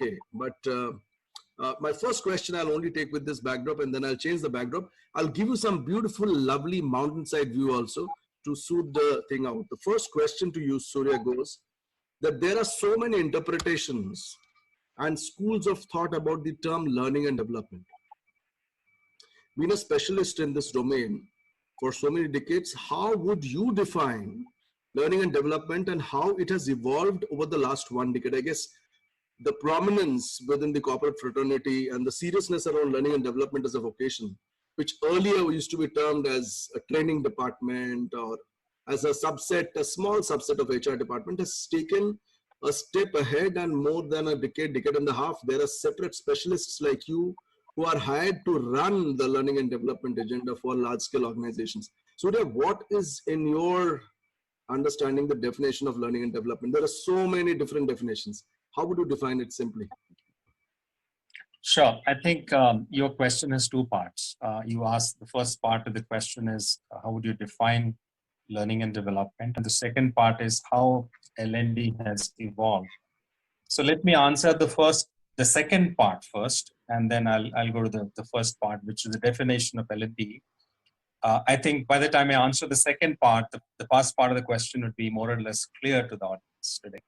okay. But my first question I'll only take with this backdrop, and then I'll change the backdrop. I'll give you some beautiful, lovely mountainside view also to suit the thing out. The first question to you, Surya, goes that there are so many interpretations and schools of thought about the term learning and development. Being a specialist in this domain for so many decades, how would you define learning and development and how it has evolved over the last 1 decade? I guess the prominence within the corporate fraternity and the seriousness around learning and development as a vocation, which earlier used to be termed as a training department or as a subset, a small subset of HR department, has taken a step ahead, and more than a decade, decade and a half, there are separate specialists like you who are hired to run the learning and development agenda for large scale organizations. Surya, what is in your understanding the definition of learning and development? There are so many different definitions. How would you define it simply? Sure. I think your question has two parts. You asked, the first part of the question is, how would you define learning and development? And the second part is how L&D has evolved. So let me answer the second part first, and then I'll go to the first part, which is the definition of L&D. I think by the time I answer the second part, the first part of the question would be more or less clear to the audience today.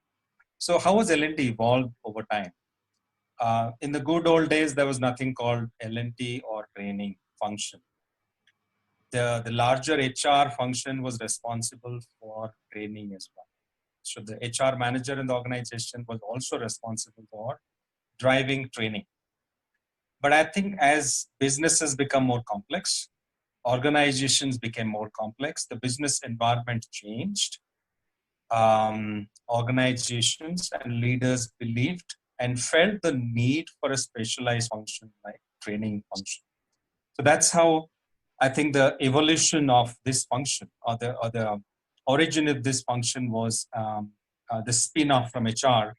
So how has L&D evolved over time? In the good old days, there was nothing called L&D or training function. The larger HR function was responsible for training as well. So the HR manager in the organization was also responsible for driving training. But I think as businesses become more complex, organizations became more complex, the business environment changed. Organizations and leaders believed and felt the need for a specialized function like training function. So that's how I think the evolution of this function or the origin of this function was the spin-off from HR.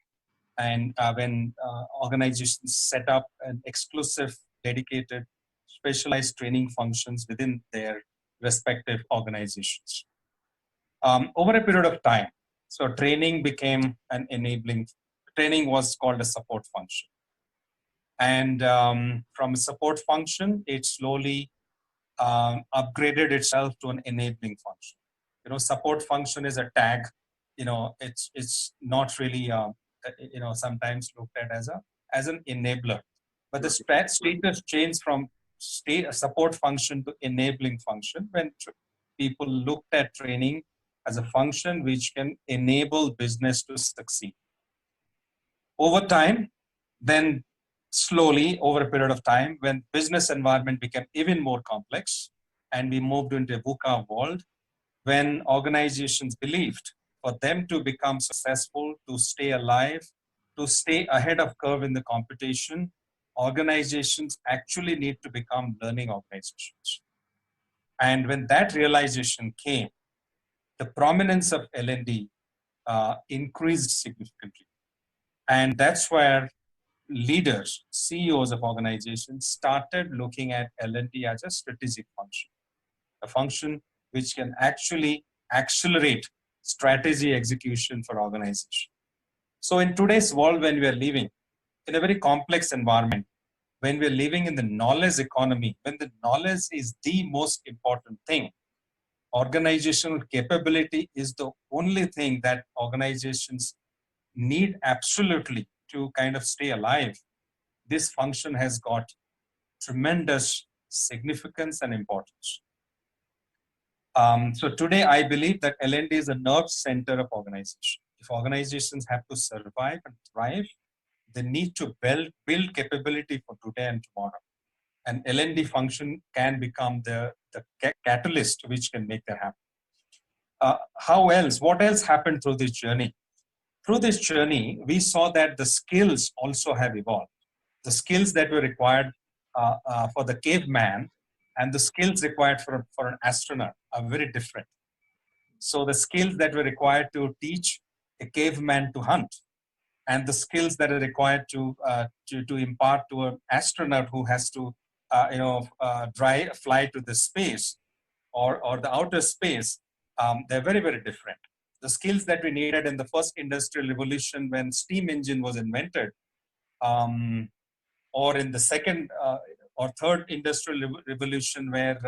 And when organizations set up an exclusive, dedicated, specialized training functions within their respective organizations. Over a period of time, so training became an enabling, training was called a support function. And from a support function, it slowly upgraded itself to an enabling function. You know, support function is a tag. You know, it's not really sometimes looked at as an enabler. But the status changed from support function to enabling function when people looked at training as a function which can enable business to succeed. Over time, then slowly over a period of time, when business environment became even more complex and we moved into a VUCA world, when organizations believed for them to become successful, to stay alive, to stay ahead of curve in the competition, organizations actually need to become learning organizations. And when that realization came, the prominence of L&D increased significantly. And that's where leaders, CEOs of organizations started looking at L&D as a strategic function, a function which can actually accelerate strategy execution for organization. So in today's world, when we are living in a very complex environment, when we're living in the knowledge economy, when the knowledge is the most important thing, organizational capability is the only thing that organizations need absolutely to kind of stay alive. This function has got tremendous significance and importance. So today, I believe that L&D is a nerve center of organization. If organizations have to survive and thrive, they need to build capability for today and tomorrow. And L&D function can become the catalyst which can make that happen. What else happened through this journey? Through this journey, we saw that the skills also have evolved. The skills that were required for the caveman and the skills required for an astronaut are very different. So the skills that were required to teach a caveman to hunt and the skills that are required to impart to an astronaut who has to fly to the space or the outer space, they're very, very different. The skills that we needed in the first industrial revolution when steam engine was invented um, or in the second or third industrial revolution where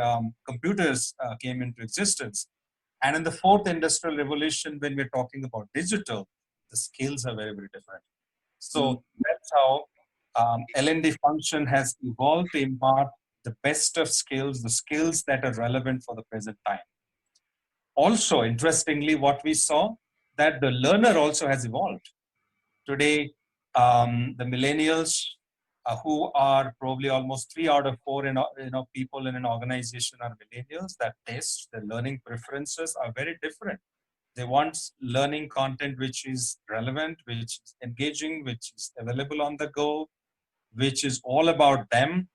computers came into existence. And in the fourth industrial revolution, when we're talking about digital, the skills are very, very different. Mm, So that's how L&D function has evolved to impart the best of skills, the skills that are relevant for the present time. Also, interestingly, what we saw, that the learner also has evolved. Today, the millennials who are probably almost 3 out of 4 people in an organization are millennials. That taste, their learning preferences are very different. They want learning content which is relevant, which is engaging, which is available on the go, which is all about them,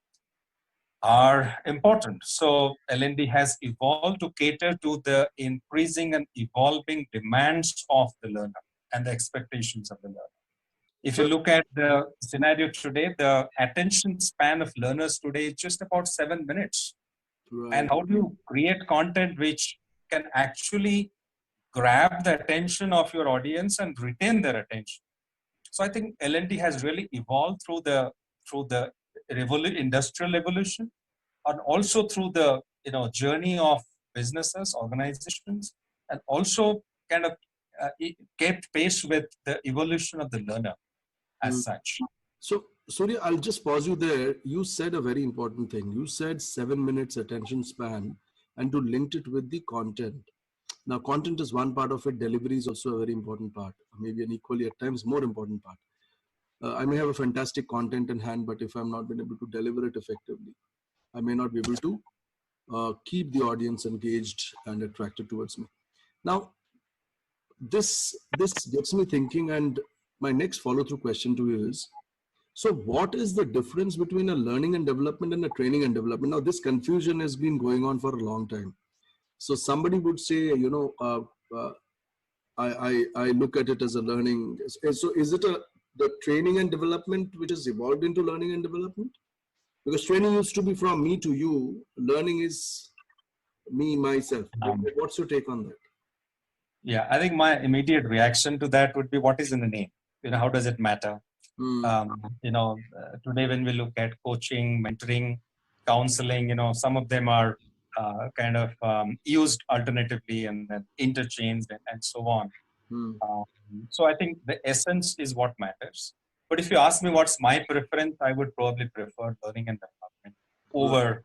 are important. So L&D has evolved to cater to the increasing and evolving demands of the learner and the expectations of the learner. If you so, look at the scenario today, the attention span of learners today is just about 7 minutes. And right. how do you create content which can actually grab the attention of your audience and retain their attention? So I think L&D has really evolved through the industrial evolution, and also through the journey of businesses, organizations, and also kind of kept pace with the evolution of the learner as Mm. such. So, Surya, I'll just pause you there. You said a very important thing. You said 7 minutes attention span and to link it with the content. Now, content is one part of it. Delivery is also a very important part, maybe an equally at times more important part. I may have a fantastic content in hand, but if I'm not been able to deliver it effectively, I may not be able to keep the audience engaged and attracted towards me. Now, this gets me thinking, and my next follow-through question to you is: so, what is the difference between a learning and development and a training and development? Now, this confusion has been going on for a long time. So, somebody would say, I look at it as a learning. So, is it the training and development which has evolved into learning and development? Because training used to be from me to you. Learning is me myself. Um, What's your take on that? yeah, I think my immediate reaction to that would be, what is in the name? How does it matter? Hmm. Today when we look at coaching, mentoring, counseling, some of them are kind of used alternatively and then interchanged and so on. Hmm. Um, so I think the essence is what matters. But if you ask me what's my preference, I would probably prefer learning and development Right. over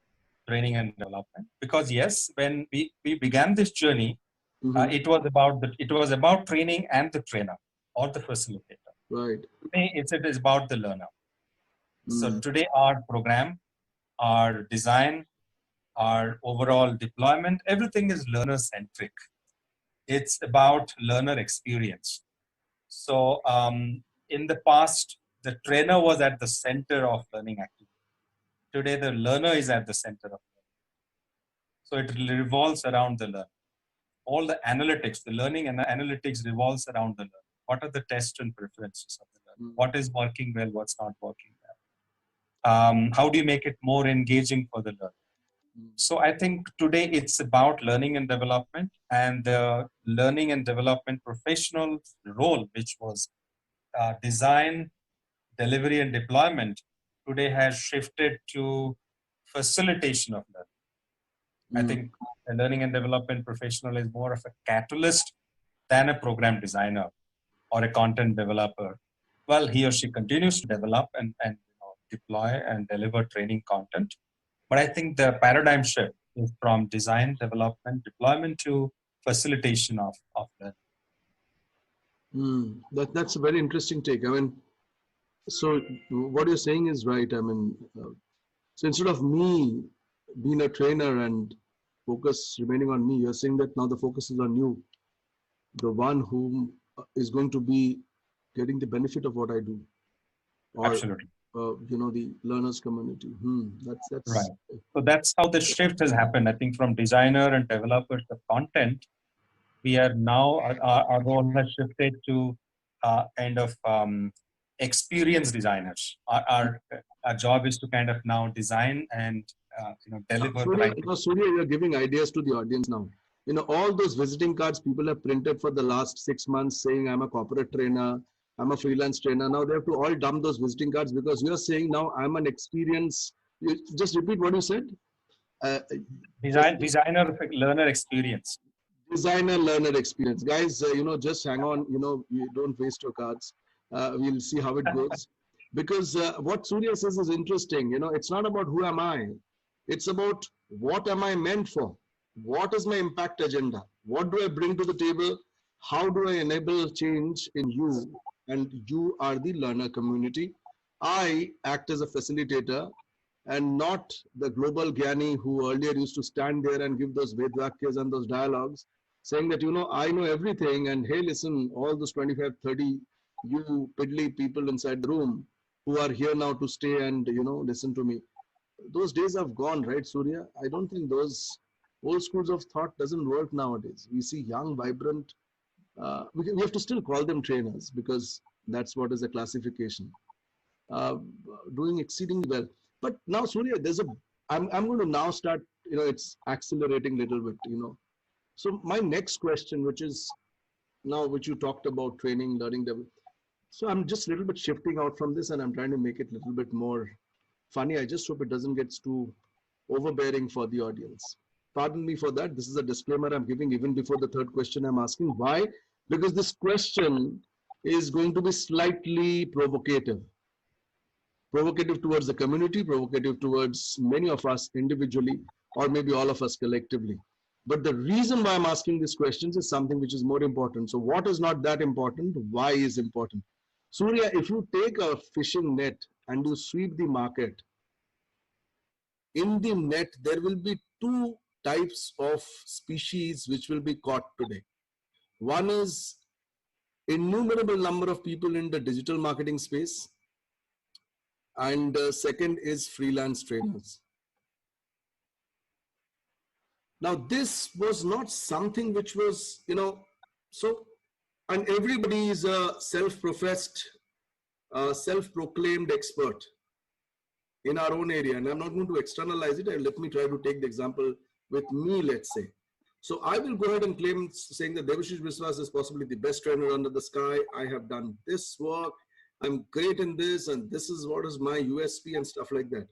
training and development. Because yes, when we began this journey, Mm-hmm. it was about training and the trainer or the facilitator. Right. Today it is about the learner. So Hmm. today our program, our design, our overall deployment, everything is learner centric. It's about learner experience. So in the past, the trainer was at the center of learning activity. Today, the learner is at the center of learning. So it revolves around the learner. All the analytics, the learning and the analytics revolves around the learner. What are the tests and preferences of the learner? Hmm. What is working well? What's not working well? How do you make it more engaging for the learner? So I think today it's about learning and development, and the learning and development professional role, which was design, delivery, and deployment, today has shifted to facilitation of learning. I Hmm. think a learning and development professional is more of a catalyst than a program designer or a content developer. Well, he or she continues to develop and deploy and deliver training content. But I think the paradigm shift is from design, development, deployment to facilitation of learning. Hmm. That's a very interesting take. I mean, so what you're saying is right. I mean, so instead of me being a trainer and focus remaining on me, you're saying that now the focus is on you, the one whom is going to be getting the benefit of what I do, or Absolutely. the learners community. That's Right. So that's how the shift has happened. I think from designer and developers of content, we are now, our role has shifted to kind of experienced designers. Our job is to kind of now design and deliver the right. Surya, you're giving ideas to the audience now. All those visiting cards people have printed for the last 6 months saying I'm a corporate trainer, I'm a freelance trainer. Now they have to all dump those visiting cards because you're saying now I'm an experience. You just repeat what you said. Uh, just Designer learner experience. designer learner experience, guys. Just hang on. You don't waste your cards. We'll see how it goes. Because what Surya says is interesting. It's not about who am I. It's about what am I meant for? What is my impact agenda? What do I bring to the table? How do I enable change in you? And you are the learner community. I act as a facilitator and not the global Gyani who earlier used to stand there and give those Vedvakyas and those dialogues, saying that, I know everything, and hey, listen, all those 25, 30, you piddly people inside the room who are here now to stay and, listen to me. Those days have gone, right, Surya? I don't think those old schools of thought doesn't work nowadays. We see young, vibrant, we have to still call them trainers because that's what is the classification, uh, doing exceedingly well. But now, Surya, I'm going to now start, it's accelerating a little bit. So my next question, which is now, which you talked about training, learning, development. So I'm just a little bit shifting out from this and I'm trying to make it a little bit more funny. I just hope it doesn't get too overbearing for the audience. Pardon me for that. This is a disclaimer I'm giving even before the third question I'm asking. Why? Because this question is going to be slightly provocative. Provocative towards the community, provocative towards many of us individually, or maybe all of us collectively. But the reason why I'm asking these questions is something which is more important. So what is not that important? Why is important? Surya, if you take a fishing net and you sweep the market, in the net, there will be two types of species which will be caught today. One is innumerable number of people in the digital marketing space, and second is freelance trainers. Now, this was not something which was, so, and everybody is a self-professed, self-proclaimed expert in our own area. And I'm not going to externalize it. And let me try to take the example with me, let's say. So I will go ahead and claim saying that Debashish Biswas is possibly the best trainer under the sky. I have done this work. I'm great in this, and this is what is my USP and stuff like that.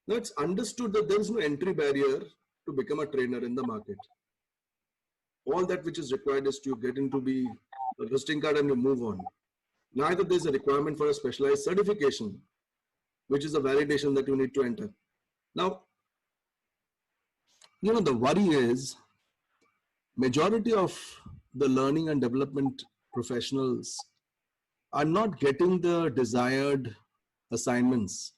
Now it's understood that there is no entry barrier to become a trainer in the market. All that which is required is to get into the visiting card and you move on. Neither there's a requirement for a specialized certification, which is a validation that you need to enter. Now, the worry is majority of the learning and development professionals are not getting the desired assignments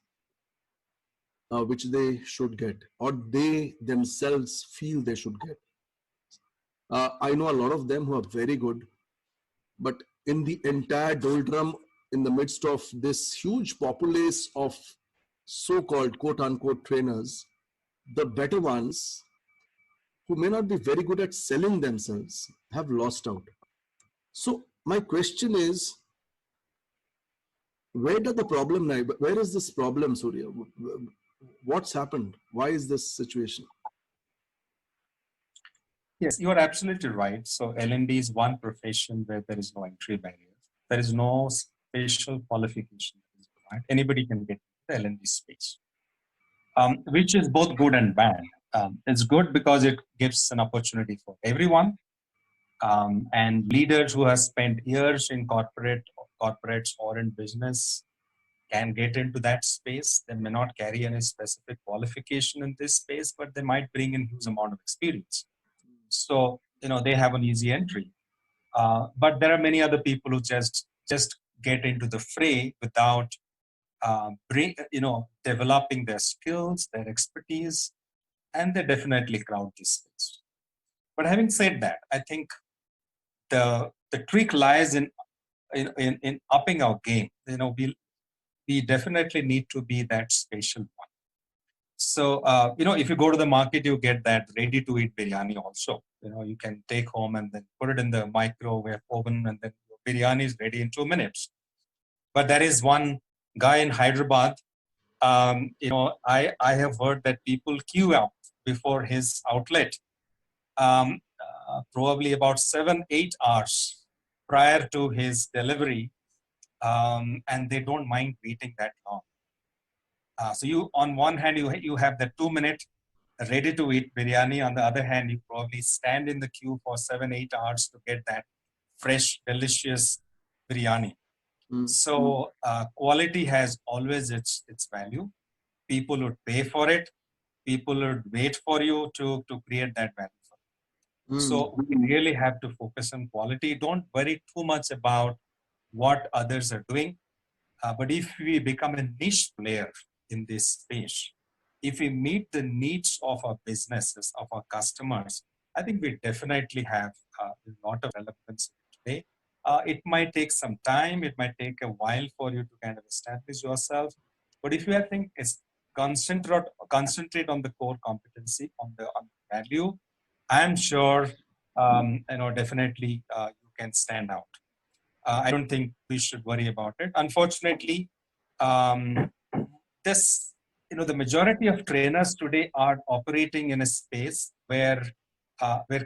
which they should get, or they themselves feel they should get. I know a lot of them who are very good, but in the entire doldrum, in the midst of this huge populace of so-called quote-unquote trainers, the better ones who may not be very good at selling themselves have lost out. So my question is, where does the problem lie? Where is this problem, Surya? What's happened? Why is this situation? Yes, you are absolutely right. So L&D is one profession where there is no entry barrier. There is no special qualification. Right? Anybody can get the L&D space, which is both good and bad. It's good because it gives an opportunity for everyone, and leaders who have spent years in corporates or in business can get into that space. They may not carry any specific qualification in this space, but they might bring in huge amount of experience. So, they have an easy entry. But there are many other people who just get into the fray without developing their skills, their expertise, and they definitely crowd this space. But having said that, I think the trick lies in upping our game. We definitely need to be that special one. So, if you go to the market, you get that ready-to-eat biryani also. You can take home and then put it in the microwave oven, and then your biryani is ready in 2 minutes. But there is one guy in Hyderabad. I have heard that people queue up before his outlet, probably about 7-8 hours. prior to his delivery, and they don't mind waiting that long. So you, on one hand, you have the 2 minute ready to eat biryani. On the other hand, you probably stand in the queue for 7-8 hours to get that fresh, delicious biryani. So quality has always its value. People would pay for it. People would wait for you to create that value for you. So we really have to focus on quality. Don't worry too much about what others are doing. But if we become a niche player in this space, if we meet the needs of our businesses, of our customers, I think we definitely have a lot of relevance today. It might take some time, it might take a while for you to kind of establish yourself. But if you, I think, is concentrate on the core competency, on the value, I'm sure, definitely you can stand out. I don't think we should worry about it. Unfortunately, um, the majority of trainers today are operating in a space where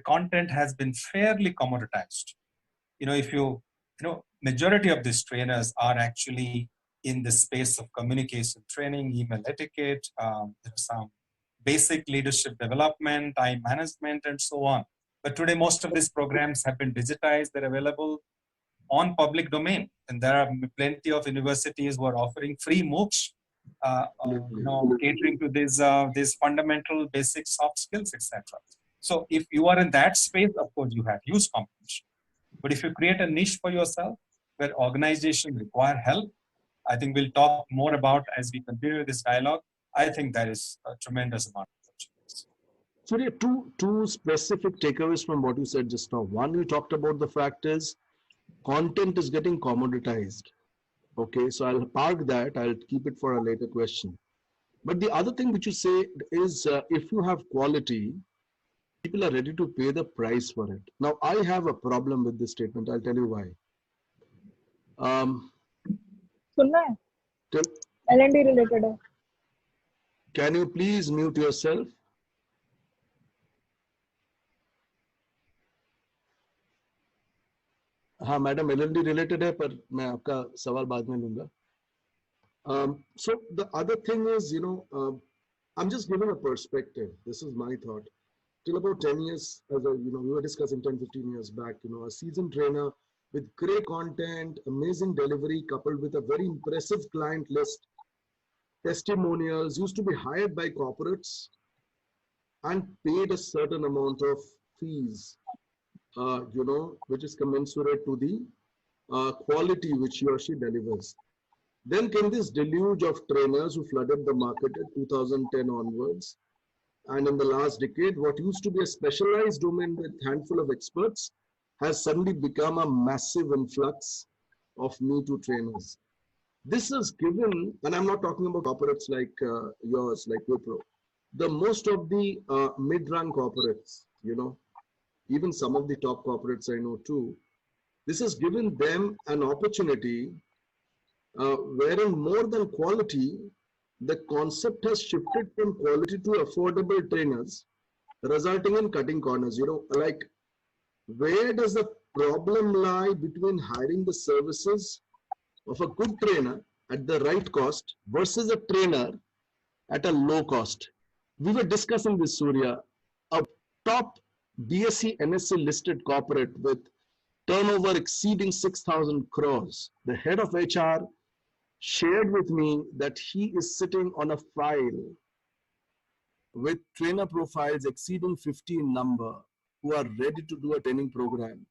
content has been fairly commoditized. If majority of these trainers are actually in the space of communication training, email etiquette, some basic leadership development, time management, and so on. But today, most of these programs have been digitized. They're available on public domain, and there are plenty of universities who are offering free MOOCs, catering to these fundamental basic soft skills, etc. So if you are in that space, of course, you have huge competition. But if you create a niche for yourself where organizations require help, I think we'll talk more about as we continue this dialogue. I think there is a tremendous amount of opportunities. So there are two specific takeaways from what you said just now. One, you talked about the fact is content is getting commoditized. Okay, so I'll park that. I'll keep it for a later question. But the other thing which you say is if you have quality, people are ready to pay the price for it. Now, I have a problem with this statement. I'll tell you why. सुनना है L&D related है. Can you please mute yourself? हाँ madam L&D related है पर मैं आपका सवाल बाद में लूँगा. So the other thing is, I'm just giving a perspective. This is my thought. Till about 10 years, as we were discussing 10, 15 years back, a seasoned trainer with great content, amazing delivery, coupled with a very impressive client list, testimonials, used to be hired by corporates and paid a certain amount of fees, which is commensurate to the quality which he or she delivers. Then came this deluge of trainers who flooded the market at 2010 onwards. And in the last decade, what used to be a specialized domain with a handful of experts has suddenly become a massive influx of Me Too trainers. This is given, and I'm not talking about corporates like yours, like Wipro. The most of the mid-run corporates, even some of the top corporates I know too, this has given them an opportunity wherein more than quality, the concept has shifted from quality to affordable trainers, resulting in cutting corners. Like where does the problem lie between hiring the services of a good trainer at the right cost versus a trainer at a low cost? We were discussing this, Surya, a top BSc NSE listed corporate with turnover exceeding 6,000 crores. The head of HR shared with me that he is sitting on a file with trainer profiles exceeding 50 in number who are ready to do a training program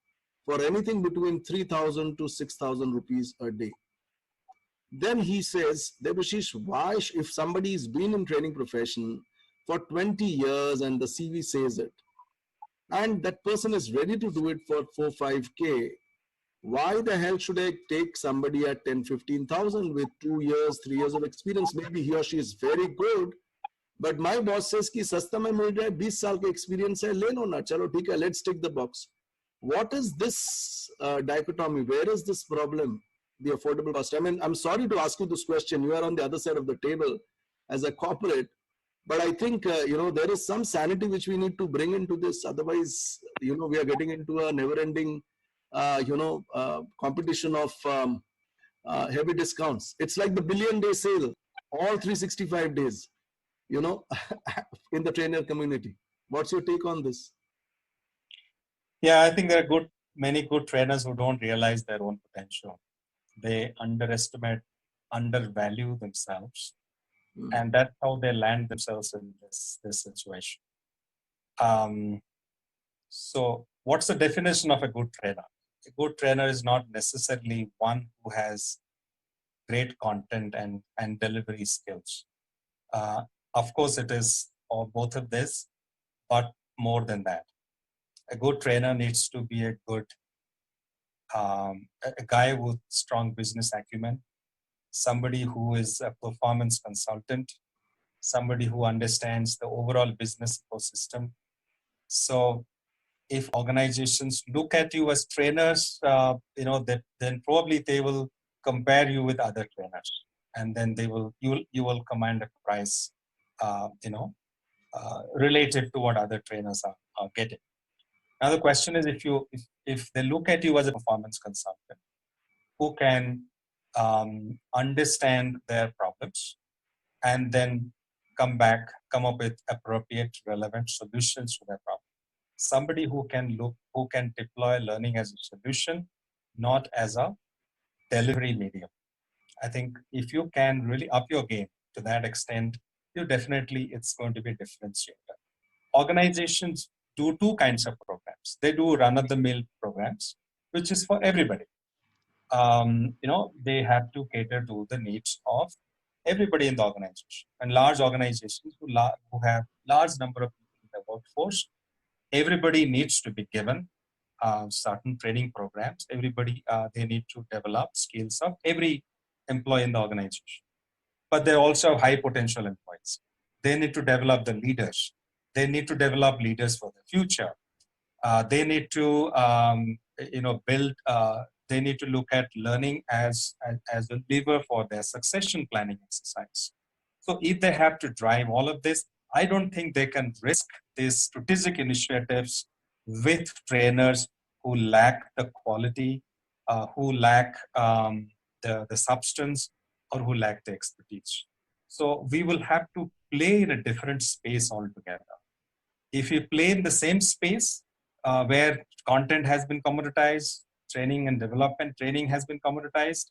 for anything between 3,000 to 6,000 rupees a day. Then he says, Debashish, why, if somebody's been in training profession for 20 years and the CV says it, and that person is ready to do it for 4-5K, why the hell should I take somebody at 10-15,000 with 2 years, 3 years of experience? Maybe he or she is very good, but my boss says कि सस्ता में मिल जाए 20 साल का experience है ले लो ना चलो ठीक है let's tick the box. What is this dichotomy? Where is this problem? The affordable cost. I mean, I'm sorry to ask you this question. You are on the other side of the table as a corporate, but I think there is some sanity which we need to bring into this. Otherwise, we are getting into a never-ending competition of heavy discounts. It's like the billion day sale, all 365 days, you know, in the trainer community. What's your take on this? Yeah, I think there are many good trainers who don't realize their own potential. They undervalue themselves, and that's how they land themselves in this situation. So what's the definition of a good trainer? A good trainer is not necessarily one who has great content and delivery skills. Of course, it is or both of this, but more than that. A good trainer needs to be a guy with strong business acumen, somebody who is a performance consultant, somebody who understands the overall business ecosystem. So if organizations look at you as trainers, then probably they will compare you with other trainers, and then you will command a price, related to what other trainers are getting. Now the question is, if they look at you as a performance consultant who can understand their problems and then come up with appropriate, relevant solutions to their problem. Somebody who can deploy learning as a solution, not as a delivery medium. I think if you can really up your game to that extent, it's going to be a differentiator. Organizations do two kinds of programs. They do run-of-the-mill programs, which is for everybody. They have to cater to the needs of everybody in the organization. And large organizations who have large number of people in the workforce, everybody needs to be given certain training programs. Everybody, they need to develop skills of every employee in the organization. But they also have high potential employees. They need to develop the leaders. They need to develop leaders for the future. They need to, build. They need to look at learning as a lever for their succession planning exercise. So if they have to drive all of this, I don't think they can risk these strategic initiatives with trainers who lack the quality, who lack the substance, or who lack the expertise. So we will have to play in a different space altogether. If you play in the same space where content has been commoditized, training and development training has been commoditized,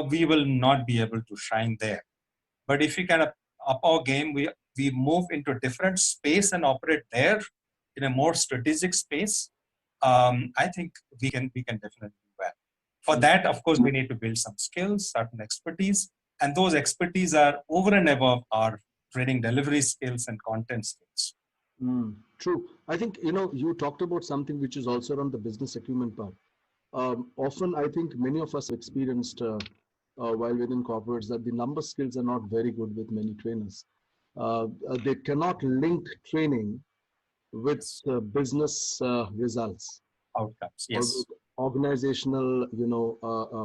we will not be able to shine there. But if we kind of up our game, we move into a different space and operate there in a more strategic space. I think we can definitely do well. For that, of course, we need to build some skills, certain expertise, and those expertise are over and above our training delivery skills and content skills. True. I think, you talked about something which is also around the business acumen part. Often, I think many of us have experienced while within corporates that the number skills are not very good with many trainers. They cannot link training with business results, outcomes, yes, or organizational,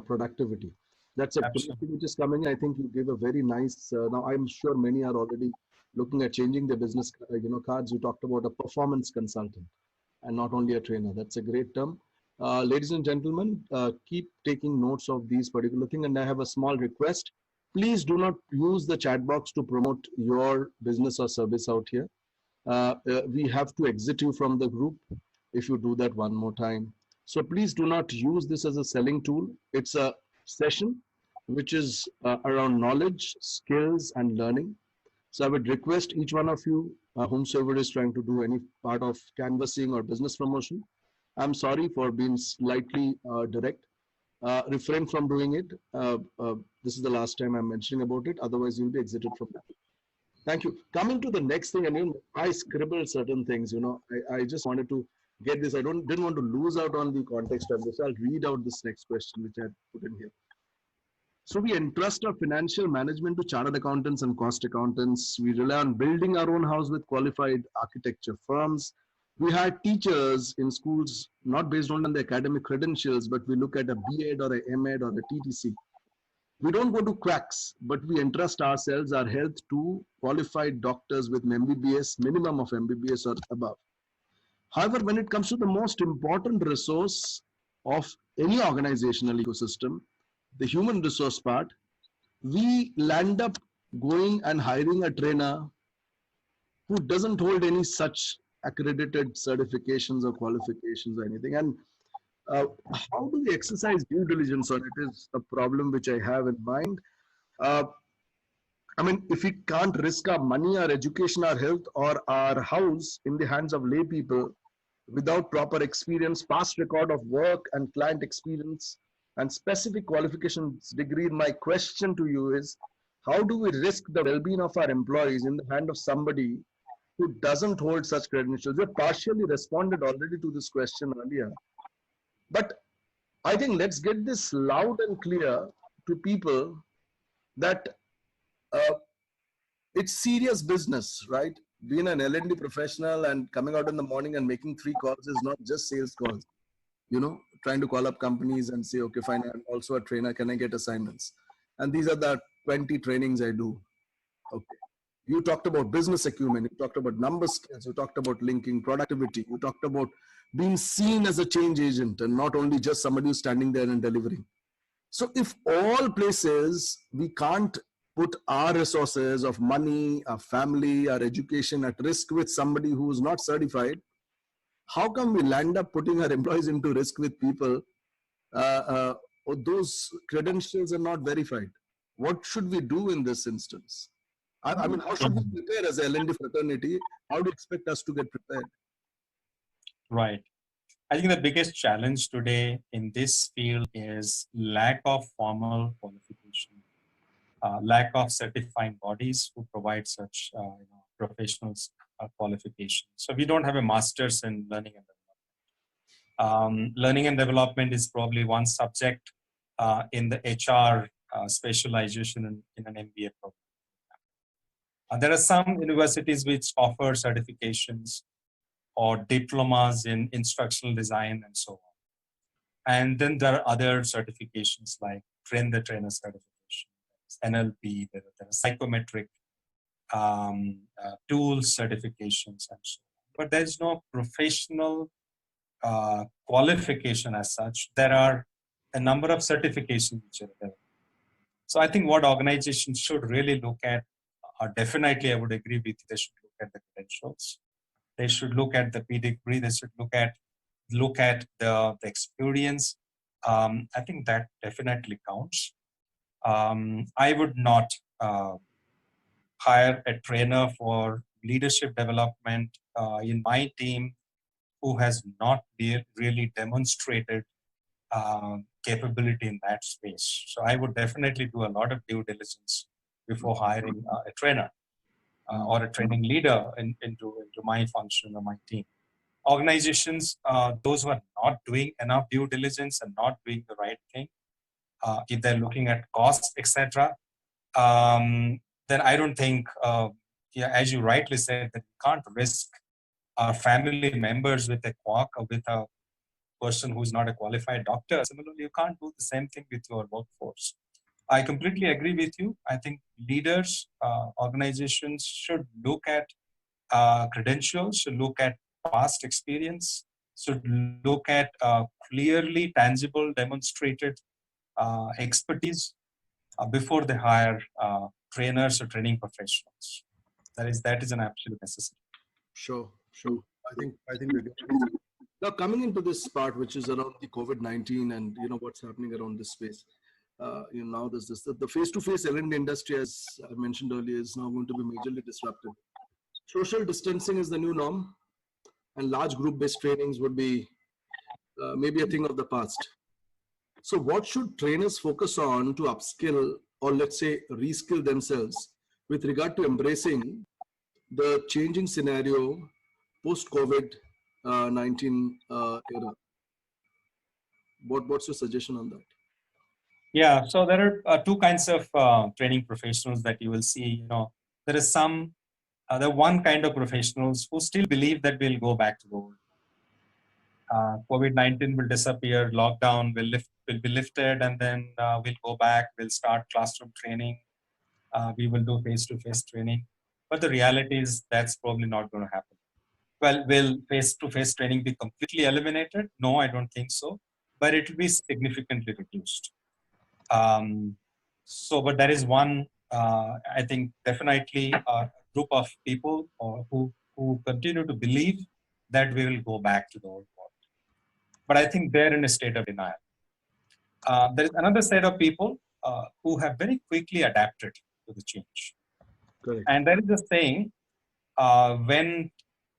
productivity. That's a thing which is coming. I think you give a very nice. Now, I'm sure many are already looking at changing their business, cards. You talked about a performance consultant and not only a trainer. That's a great term. Ladies and gentlemen, keep taking notes of these particular things. And I have a small request. Please do not use the chat box to promote your business or service out here. We have to exit you from the group if you do that one more time. So please do not use this as a selling tool. It's a session which is around knowledge, skills, and learning. So I would request each one of you, whomsoever is trying to do any part of canvassing or business promotion, I'm sorry for being slightly direct. Refrain from doing it. This is the last time I'm mentioning about it. Otherwise, you'll be exited from that. Thank you. Coming to the next thing, and I scribbled certain things. I just wanted to get this. I didn't want to lose out on the context of this. I'll read out this next question which I put in here. So we entrust our financial management to chartered accountants and cost accountants. We rely on building our own house with qualified architecture firms. We hire teachers in schools, not based on the academic credentials, but we look at a B.Ed or a M.Ed or a TTC. We don't go to quacks, but we entrust ourselves, our health, to qualified doctors with MBBS, minimum of MBBS or above. However, when it comes to the most important resource, of any organizational ecosystem, the human resource part, we land up going and hiring a trainer who doesn't hold any such accredited certifications or qualifications or anything. And how do we exercise due diligence on it is a problem which I have in mind. Uh, I mean, if we can't risk our money, our education, our health, or our house in the hands of lay people without proper experience, past record of work and client experience, and specific qualifications degree, my question to you is, how do we risk the well-being of our employees in the hand of somebody who doesn't hold such credentials? You partially responded already to this question earlier, but I think let's get this loud and clear to people that uh, it's serious business, right? Being an L&D professional and coming out in the morning and making 3 calls is not just sales calls. Trying to call up companies and say, okay, fine, I'm also a trainer. Can I get assignments? And these are the 20 trainings I do. Okay. You talked about business acumen. You talked about number skills. You talked about linking productivity. You talked about being seen as a change agent and not only just somebody who's standing there and delivering. So if all places we can't put our resources of money, our family, our education at risk with somebody who is not certified, how come we land up putting our employees into risk with people those credentials are not verified? What should we do in this instance? I mean, how should we prepare as a L&D fraternity? How do you expect us to get prepared? Right. I think the biggest challenge today in this field is lack of formal qualification, lack of certifying bodies who provide such professionals qualifications. So we don't have a master's in learning and development. Learning and development is probably one subject in the HR specialization in an MBA program. There are some universities which offer certifications or diplomas in instructional design and so on. And then there are other certifications like train the trainer certification, NLP, there are psychometric tools certifications and so on. But there's no professional qualification as such. There are a number of certifications which are there. So I think what organizations should really look at, definitely I would agree with you, they should look at the credentials. They should look at the pedigree. They should look at the experience. I think that definitely counts. I would not hire a trainer for leadership development in my team who has not really demonstrated capability in that space. So I would definitely do a lot of due diligence before hiring a trainer or a training leader into my function or my team. Organizations, those who are not doing enough due diligence and not doing the right thing, if they're looking at costs, etc., then I don't think, as you rightly said, that you can't risk our family members with a quack or with a person who's not a qualified doctor. Similarly, you can't do the same thing with your workforce. I completely agree with you. I think leaders, organizations should look at credentials, should look at past experience, should look at clearly tangible, demonstrated expertise before they hire trainers or training professionals. That is an absolute necessity. Sure. I think we're getting it. Now, coming into this part, which is around the COVID-19 and what's happening around this space. Now there's this the face-to-face L&D industry, as I mentioned earlier, is now going to be majorly disrupted. Social distancing is the new norm, and large group-based trainings would be maybe a thing of the past. So what should trainers focus on to upskill or let's say reskill themselves with regard to embracing the changing scenario post-COVID-19 era? What's your suggestion on that? Yeah, so there are two kinds of training professionals that you will see. There is some the one kind of professionals who still believe that we'll go back to the old. COVID-19 will disappear, lockdown will be lifted, and then we'll go back, we'll start classroom training, we will do face-to-face training. But the reality is that's probably not going to happen. Well, will face-to-face training be completely eliminated? No, I don't think so. but it will be significantly reduced. But there is one, I think, definitely a group of people who continue to believe that we will go back to the old world. But I think they're in a state of denial. There is another set of people who have very quickly adapted to the change. Correct. And there is a saying,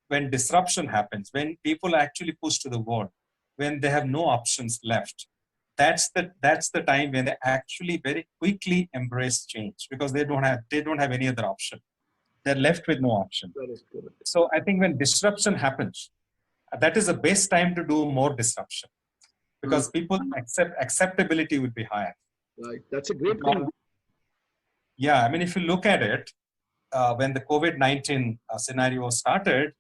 when disruption happens, when people actually push to the wall, when they have no options left, that's the time when they actually very quickly embrace change, because they don't have any other option. They're left with no option. Correct. So I think when disruption happens, that is the best time to do more disruption, because people acceptability would be higher. Right. That's a great thing. Yeah, I mean, if you look at it, when the COVID-19 scenario started,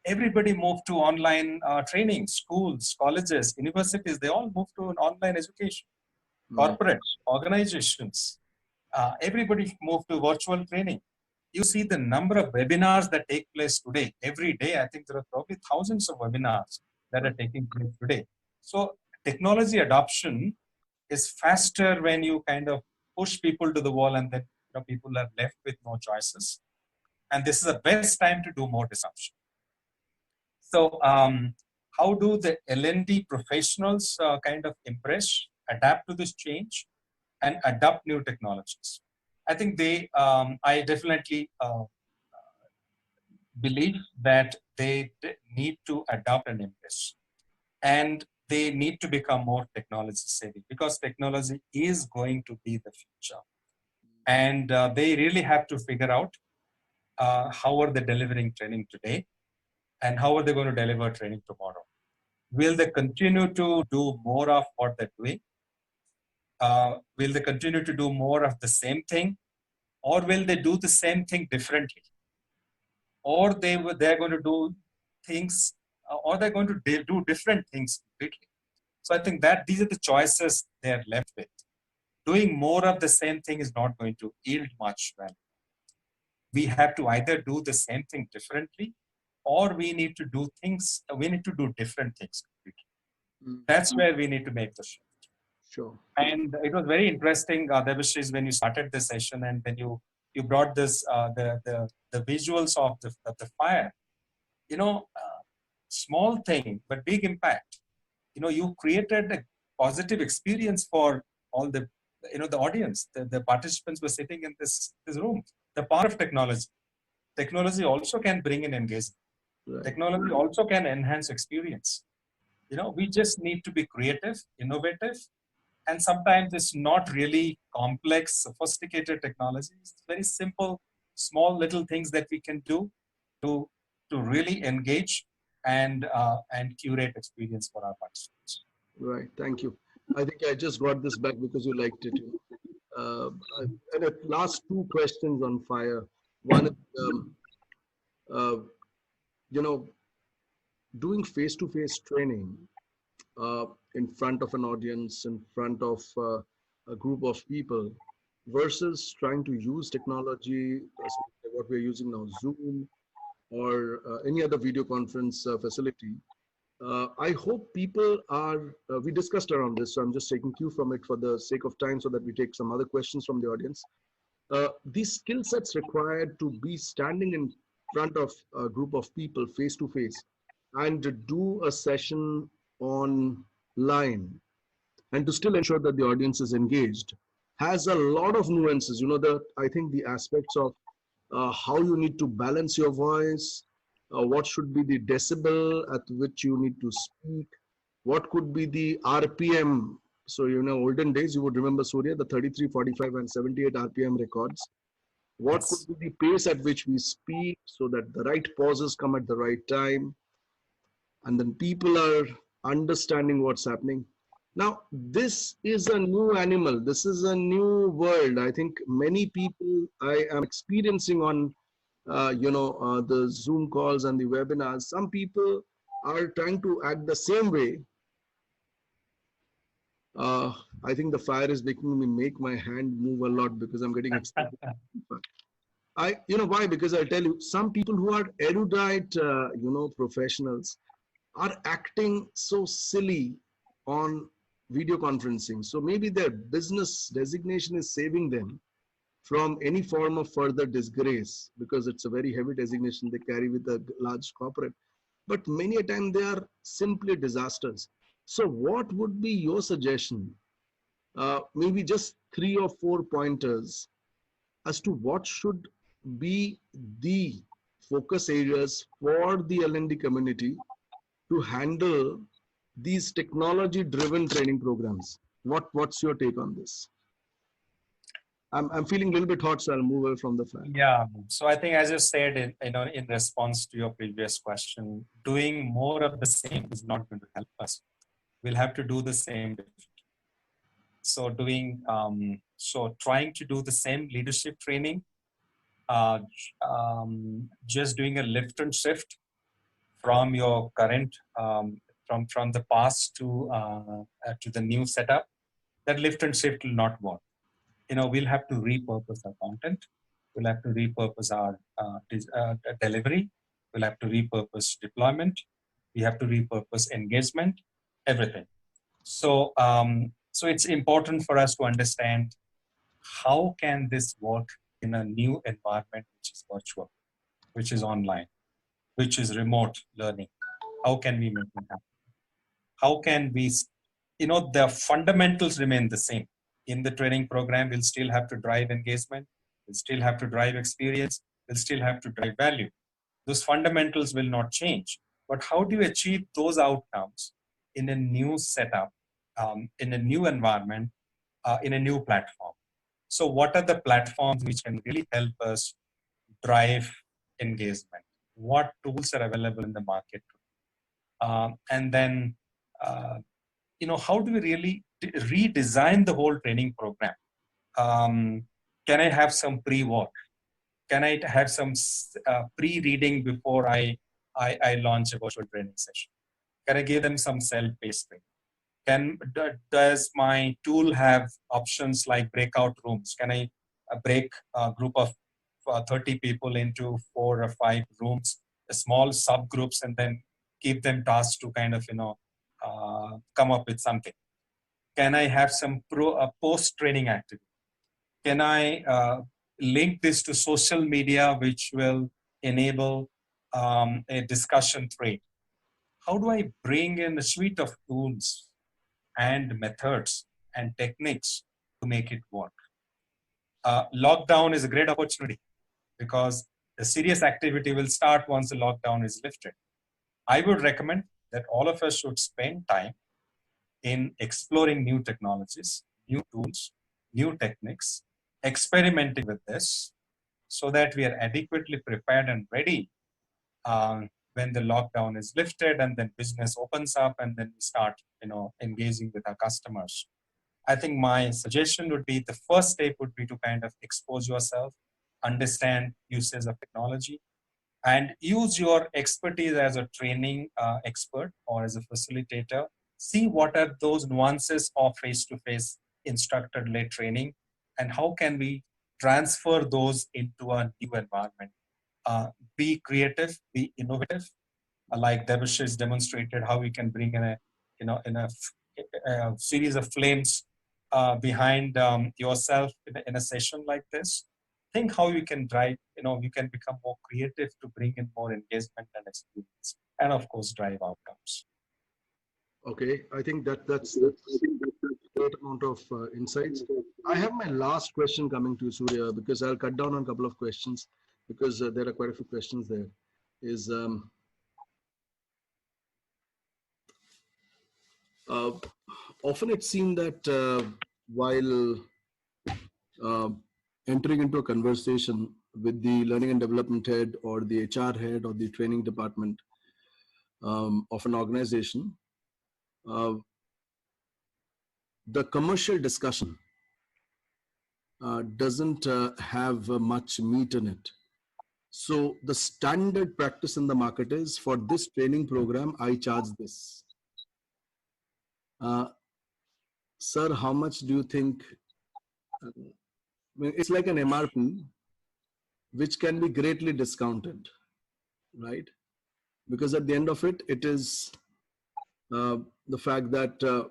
everybody moved to online training. Schools, colleges, universities, they all moved to an online education. Corporate organizations, everybody moved to virtual training. You see the number of webinars that take place today. Every day, I think there are probably thousands of webinars that are taking place today. So technology adoption is faster when you kind of push people to the wall, and then people are left with no choices. And this is the best time to do more disruption. So how do the L&D professionals kind of impress, adapt to this change, and adopt new technologies? I think I definitely believe that they need to adopt and embrace. And they need to become more technology savvy, because technology is going to be the future. And they really have to figure out how are they delivering training today, and how are they going to deliver training tomorrow. Will they continue to do more of what they're doing? Will they continue to do more of the same thing? Or will they do the same thing differently? Or they're going to do things, or they're going to do different things completely. So I think that these are the choices they're left with. Doing more of the same thing is not going to yield much value. We have to either do the same thing differently, or we need to do different things completely. That's where we need to make the shift. Sure. And it was very interesting, Debashis, when you started the session, and when you brought this the visuals of the fire. Small thing but big impact. You created a positive experience for all the audience. The participants were sitting in this room. The power of technology also can bring in engagement. Right. Technology also can enhance experience. We just need to be creative, innovative, and sometimes it's not really complex, sophisticated technology. It's very simple, small little things that we can do to really engage and curate experience for our participants. Right. Thank you. I think I just got this back because you liked it. And the last two questions on fire. One is, doing face-to-face training in front of an audience, in front of a group of people, versus trying to use technology, what we're using now, Zoom, or any other video conference facility. I hope people are, we discussed around this, so I'm just taking cue from it for the sake of time so that we take some other questions from the audience. These skill sets required to be standing in front of a group of people face to face and to do a session online and to still ensure that the audience is engaged has a lot of nuances. I think the aspects of how you need to balance your voice, what should be the decibel at which you need to speak, what could be the RPM. So, olden days, you would remember, Surya, the 33, 45 and 78 RPM records. What could be the pace at which we speak so that the right pauses come at the right time, and then people are understanding what's happening. Now, this is a new animal. This is a new world. I think many people I am experiencing on the Zoom calls and the webinars, some people are trying to act the same way. I think the fire is making me make my hand move a lot because I'm getting excited. Why? Because I'll tell you, some people who are erudite, professionals are acting so silly on video conferencing. So maybe their business designation is saving them from any form of further disgrace, because it's a very heavy designation they carry with a large corporate. But many a time they are simply disasters. So what would be your suggestion? Maybe just 3 or 4 pointers as to what should be the focus areas for the L&D community to handle these technology driven training programs. What's your take on this? I'm feeling a little bit hot, so I'll move away from the fan. Yeah. So I think, as you said, in response to your previous question, doing more of the same is not going to help us. We'll have to do the same. So trying to do the same leadership training, just doing a lift and shift from your current, from the past to the new setup, that lift and shift will not work. We'll have to repurpose our content. We'll have to repurpose our delivery. We'll have to repurpose deployment. We have to repurpose engagement, everything. So it's important for us to understand how can this work in a new environment, which is virtual, which is online, which is remote learning. How can we make it happen? How can we, the fundamentals remain the same. In the training program, we'll still have to drive engagement. We'll still have to drive experience. We'll still have to drive value. Those fundamentals will not change. But how do you achieve those outcomes in a new setup, in a new environment, in a new platform? So what are the platforms which can really help us drive engagement? What tools are available in the market? And then, how do we really redesign the whole training program? Can I have some pre-work? Can I have some pre-reading before I launch a virtual training session? Can I give them some self-paced training? Does my tool have options like breakout rooms? Can I break a group of 30 people into 4 or 5 rooms, small subgroups, and then keep them tasked to kind of, come up with something? Can I have some post-training activity? Can I link this to social media, which will enable a discussion thread? How do I bring in a suite of tools and methods and techniques to make it work? Lockdown is a great opportunity because the serious activity will start once the lockdown is lifted. I would recommend that all of us should spend time in exploring new technologies, new tools, new techniques, experimenting with this so that we are adequately prepared and ready when the lockdown is lifted and then business opens up and then we start, engaging with our customers. I think my suggestion would be the first step would be to kind of expose yourself, understand uses of technology, and use your expertise as a training expert or as a facilitator. See what are those nuances of face-to-face instructor-led training and how can we transfer those into a new environment. Be creative, be innovative. Like Debashish demonstrated how we can bring in a series of flames behind yourself in a session like this. Think how you can drive, you can become more creative to bring in more engagement and experience, and of course, drive outcomes. Okay, I think that's a great amount of insights. I have my last question coming to you, Surya, because I'll cut down on a couple of questions because there are quite a few questions there. Is often it's seen that while entering into a conversation with the learning and development head or the HR head or the training department of an organization, the commercial discussion doesn't have much meat in it. So the standard practice in the market is, for this training program, I charge this. Sir, how much do you think? It's like an MRP, which can be greatly discounted, right? Because at the end of it, it is the fact that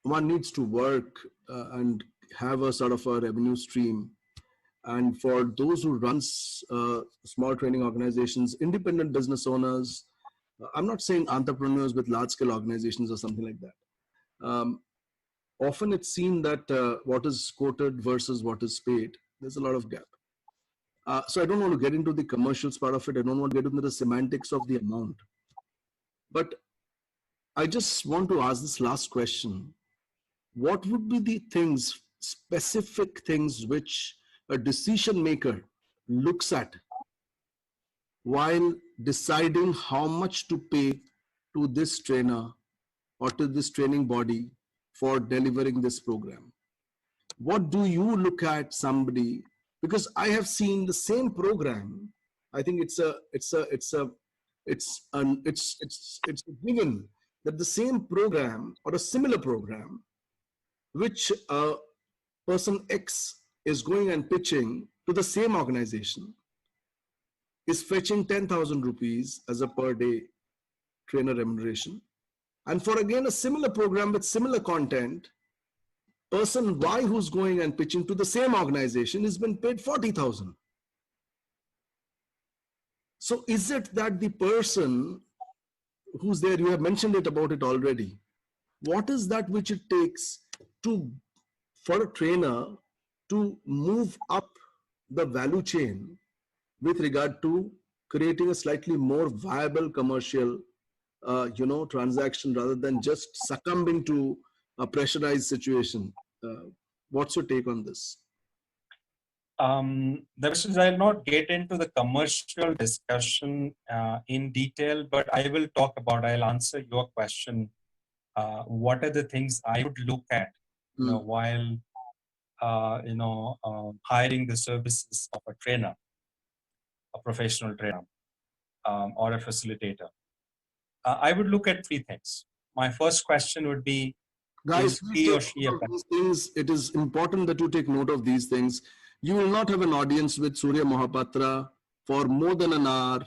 one needs to work and have a sort of a revenue stream. And for those who runs small training organizations, independent business owners, I'm not saying entrepreneurs with large scale organizations or something like that. Often it's seen that what is quoted versus what is paid, there's a lot of gap. So I don't want to get into the commercials part of it. I don't want to get into the semantics of the amount. But I just want to ask this last question. What would be the things, specific things, which a decision maker looks at while deciding how much to pay to this trainer or to this training body for delivering this program? What do you look at somebody? Because I have seen the same program. I think it's a given that the same program or a similar program, which person X is going and pitching to the same organization, is fetching 10,000 rupees as a per day trainer remuneration. And for again a similar program with similar content, person Y who's going and pitching to the same organization has been paid 40,000. So is it that the person who's there, you have mentioned it about it already, what is that which it takes to, for a trainer to move up the value chain with regard to creating a slightly more viable commercial transaction rather than just succumbing to a pressurized situation? What's your take on this? The question is, I'll not get into the commercial discussion in detail, but I'll answer your question. What are the things I would look at while hiring the services of a trainer, a professional trainer, or a facilitator? I would look at three things. My first question would be, guys, he or she these things. It is important that you take note of these things. You will not have an audience with Surya Mohapatra for more than an hour,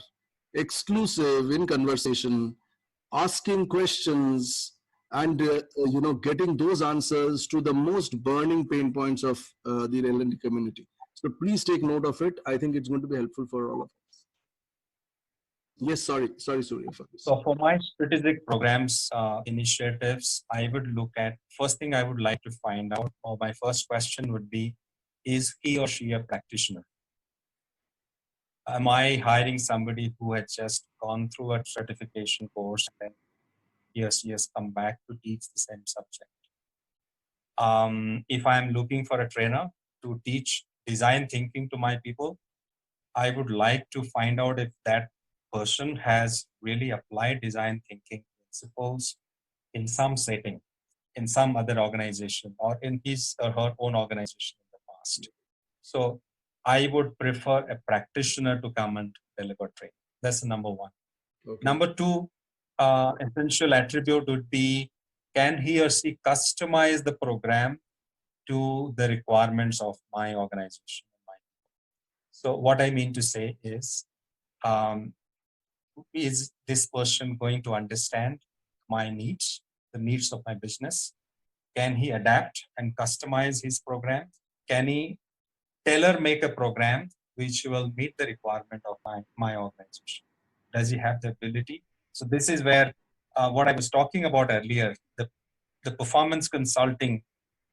exclusive in conversation, asking questions and getting those answers to the most burning pain points of the L&D community. So please take note of it. I think it's going to be helpful for all of us. Yes, sorry, Surya, for this. So for my strategic programs, initiatives, I would look at, first thing I would like to find out, or my first question would be, is he or she a practitioner? Am I hiring somebody who had just gone through a certification course and then he or she has come back to teach the same subject? If I'm looking for a trainer to teach design thinking to my people, I would like to find out if that person has really applied design thinking principles in some setting, in some other organization, or in his or her own organization in the past. So I would prefer a practitioner to come and deliver training. That's number one. Okay. Number two, essential attribute would be, can he or she customize the program to the requirements of my organization? So what I mean to say is this person going to understand my needs, the needs of my business? Can he adapt and customize his program? Can he tailor make a program which will meet the requirement of my organization? Does he have the ability? So this is where what I was talking about earlier, the performance consulting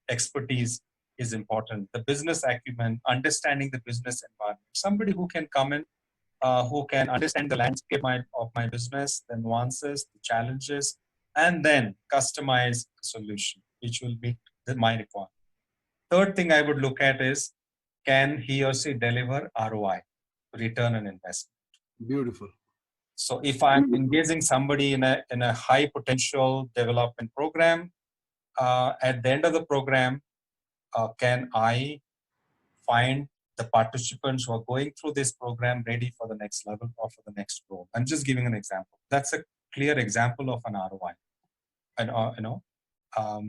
expertise is important. The business acumen, understanding the business environment, somebody who can come in, who can understand the landscape of my business, the nuances, the challenges, and then customize a solution which will meet my requirement. Third thing I would look at is, can he or she deliver ROI, return on investment? Beautiful. So if I'm engaging somebody in a high potential development program, at the end of the program, can I find the participants who are going through this program ready for the next level or for the next role? I'm just giving an example. That's a clear example of an ROI. And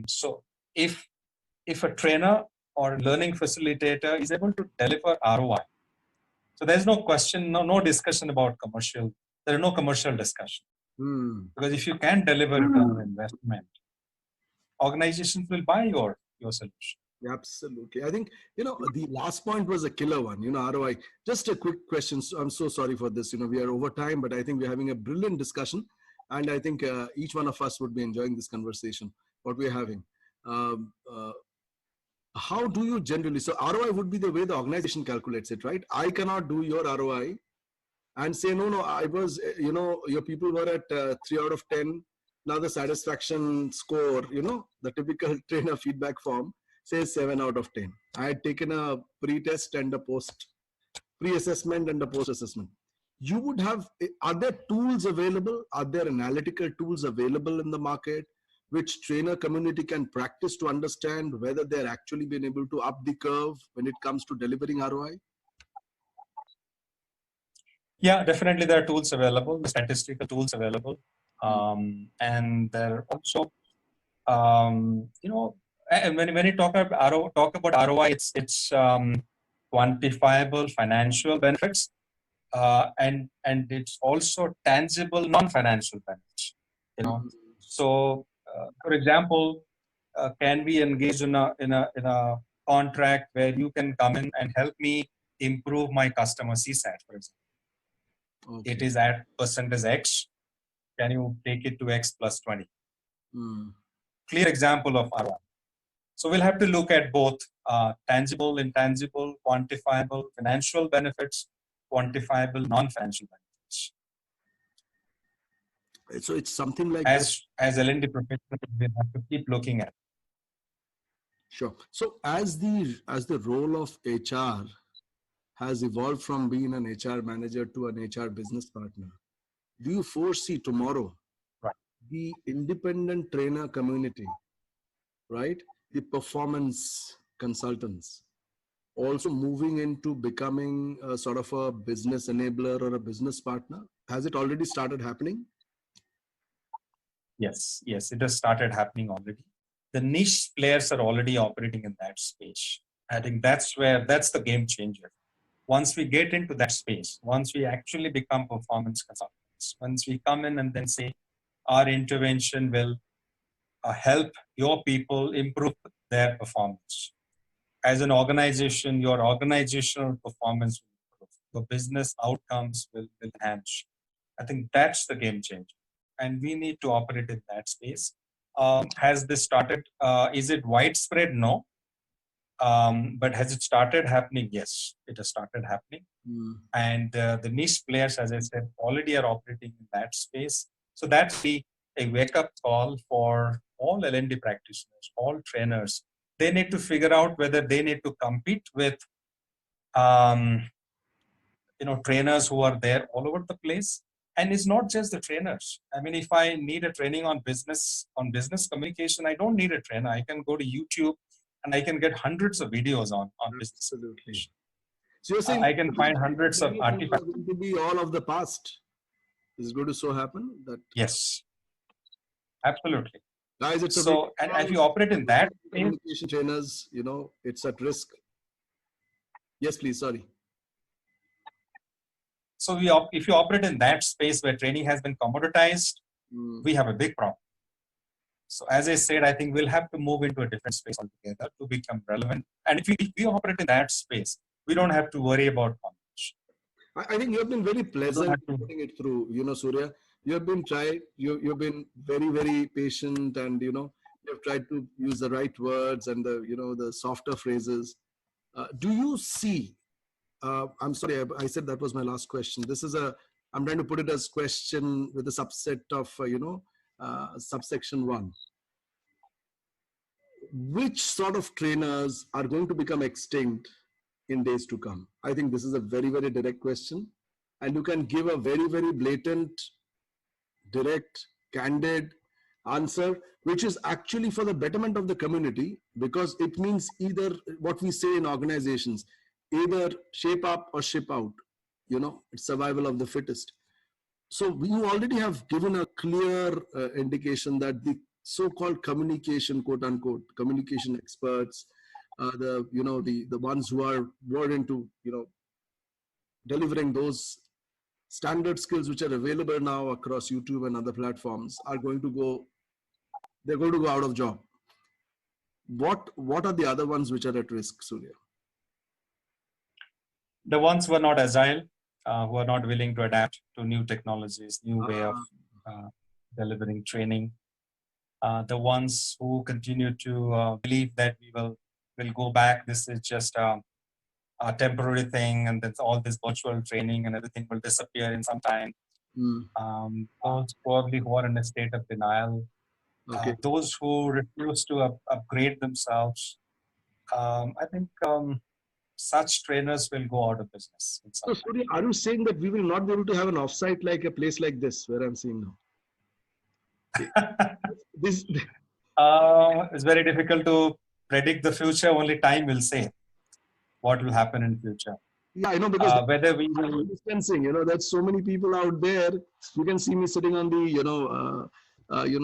so if a trainer or learning facilitator is able to deliver ROI, so there's no question, no discussion about commercial. There are no commercial discussion. Because if you can deliver return on investment organizations will buy your solution. Absolutely. I think, the last point was a killer one, ROI. Just a quick question. So I'm so sorry for this. We are over time, but I think we're having a brilliant discussion. And I think each one of us would be enjoying this conversation, what we're having. How do you generally, so ROI would be the way the organization calculates it, right? I cannot do your ROI and say, no, I was, your people were at 3 out of 10. Now the satisfaction score, the typical trainer feedback form says 7 out of 10. I had taken a pre-test and a pre-assessment and a post-assessment. You would have, are there tools available? Are there analytical tools available in the market which trainer community can practice to understand whether they're actually been able to up the curve when it comes to delivering ROI? Yeah, definitely there are tools available, the statistical tools available. And there are also, when you talk about ROI, it's quantifiable financial benefits, and it's also tangible non-financial benefits. So, for example, can we engage in a contract where you can come in and help me improve my customer CSAT, for example? Okay. It is at percentage X. Can you take it to X plus 20? Clear example of ROI. So we'll have to look at both tangible, intangible, quantifiable, financial benefits, quantifiable, non-financial benefits. So it's something like as L&D professionals, we have to keep looking at. Sure. So as the role of HR has evolved from being an HR manager to an HR business partner, do you foresee tomorrow the independent trainer community, right, the performance consultants, also moving into becoming a sort of a business enabler or a business partner? Has it already started happening? Yes, it has started happening already. The niche players are already operating in that space. I think that's the game changer. Once we get into that space, once we actually become performance consultants, once we come in and then say our intervention will help your people improve their performance. As an organization, your organizational performance will improve. Your business outcomes will enhance. I think that's the game changer. And we need to operate in that space. Has this started? Is it widespread? No. But has it started happening? Yes, it has started happening. And the niche players, as I said, already are operating in that space. So that's a wake-up call for all L&D practitioners, all trainers. They need to figure out whether they need to compete with trainers who are there all over the place. And it's not just the trainers. I mean, if I need a training on business communication, I don't need a trainer. I can go to YouTube and I can get hundreds of videos on business communication. So you're saying I can find hundreds of artifacts. Going to be all of the past. Is it going to so happen that? Yes, absolutely. Guys, it's so and if you operate in that communication trainers, it's at risk. Yes, please. Sorry. So if you operate in that space where training has been commoditized, we have a big problem. So as I said, I think we'll have to move into a different space altogether to become relevant. And if we operate in that space, we don't have to worry about knowledge. I think you have been very pleasant putting it through, Surya. You have been you've been very, very patient, and you have tried to use the right words and the softer phrases. Do you see? I'm sorry, I said that was my last question. I'm trying to put it as question with a subset of subsection 1. Which sort of trainers are going to become extinct in days to come? I think this is a very, very direct question, and you can give a very, very blatant, direct, candid answer, which is actually for the betterment of the community, because it means either what we say in organizations, either shape up or ship out, it's survival of the fittest. So you already have given a clear indication that the so-called communication, quote unquote, communication experts, the ones who are more into, delivering those standard skills which are available now across YouTube and other platforms they're going to go out of job. what are the other ones which are at risk, Surya? The ones who are not agile, who are not willing to adapt to new technologies, new way of uh, delivering training. The ones who continue to believe that will go back. This is just a temporary thing, and then all this virtual training and everything will disappear in some time. Those probably who are in a state of denial. Okay. Those who refuse to upgrade themselves. I think such trainers will go out of business. So, Surya, are you saying that we will not be able to have an offsite like a place like this where I'm seeing now? This It's very difficult to predict the future. Only time will say what will happen in future. Yeah, I know, because whether we will distancing, there's so many people out there. You can see me sitting on the,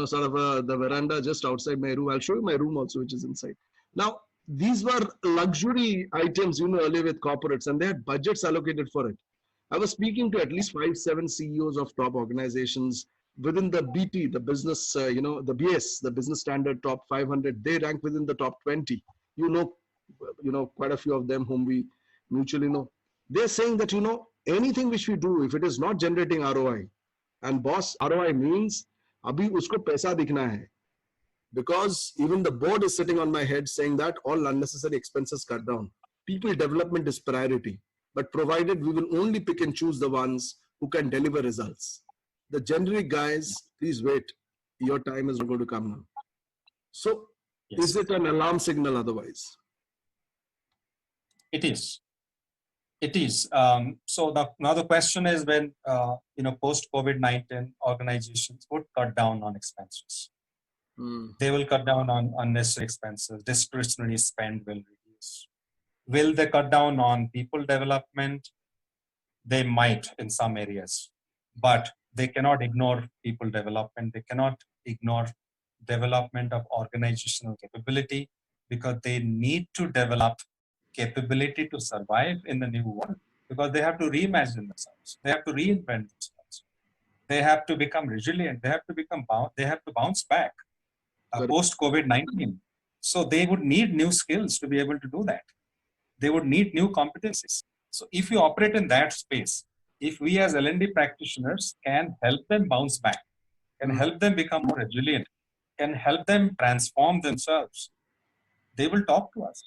sort of the veranda just outside my room. I'll show you my room also, which is inside. Now, these were luxury items, earlier with corporates, and they had budgets allocated for it. I was speaking to at least 5-7 CEOs of top organizations within the BT, the business, the BS, the business standard top 500. They rank within the top 20. Quite a few of them whom we mutually know. They're saying that, anything which we do, if it is not generating ROI, and boss, ROI means, abhi usko paisa dikhna hai. Because even the board is sitting on my head saying that all unnecessary expenses cut down. People development is priority, but provided we will only pick and choose the ones who can deliver results. The generic guys, please wait. Your time is not going to come now. So, yes. Is it an alarm signal otherwise? It is. It is. So now the question is when, post COVID-19 organizations would cut down on expenses. They will cut down on unnecessary expenses. Discretionary spend will reduce. Will they cut down on people development? They might in some areas, but they cannot ignore people development. They cannot ignore development of organizational capability, because they need to develop capability to survive in the new world, because they have to reimagine themselves. They have to reinvent themselves. They have to become resilient. They have to bounce back post COVID-19. So they would need new skills to be able to do that. They would need new competencies. So if you operate in that space, if we as L&D practitioners can help them bounce back, can help them become more resilient, can help them transform themselves, they will talk to us.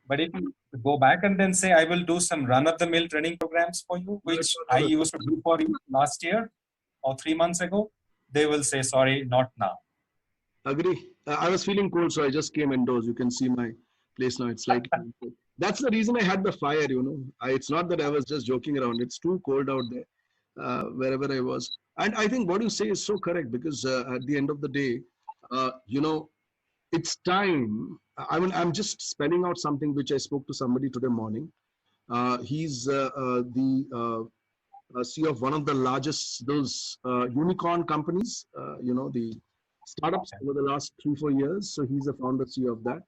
But if you go back and then say, I will do some run-of-the-mill training programs for you, which I used to do for you last year or 3 months ago, they will say, sorry, not now. Agree. I was feeling cold, so I just came indoors. You can see my place now. It's slightly cold. That's the reason I had the fire, It's not that I was just joking around. It's too cold out there, wherever I was. And I think what you say is so correct, because at the end of the day, it's time. I'm just spelling out something which I spoke to somebody today morning. He's the CEO of one of the largest unicorn companies, the startups over the last 3-4 years. So he's a founder CEO of that.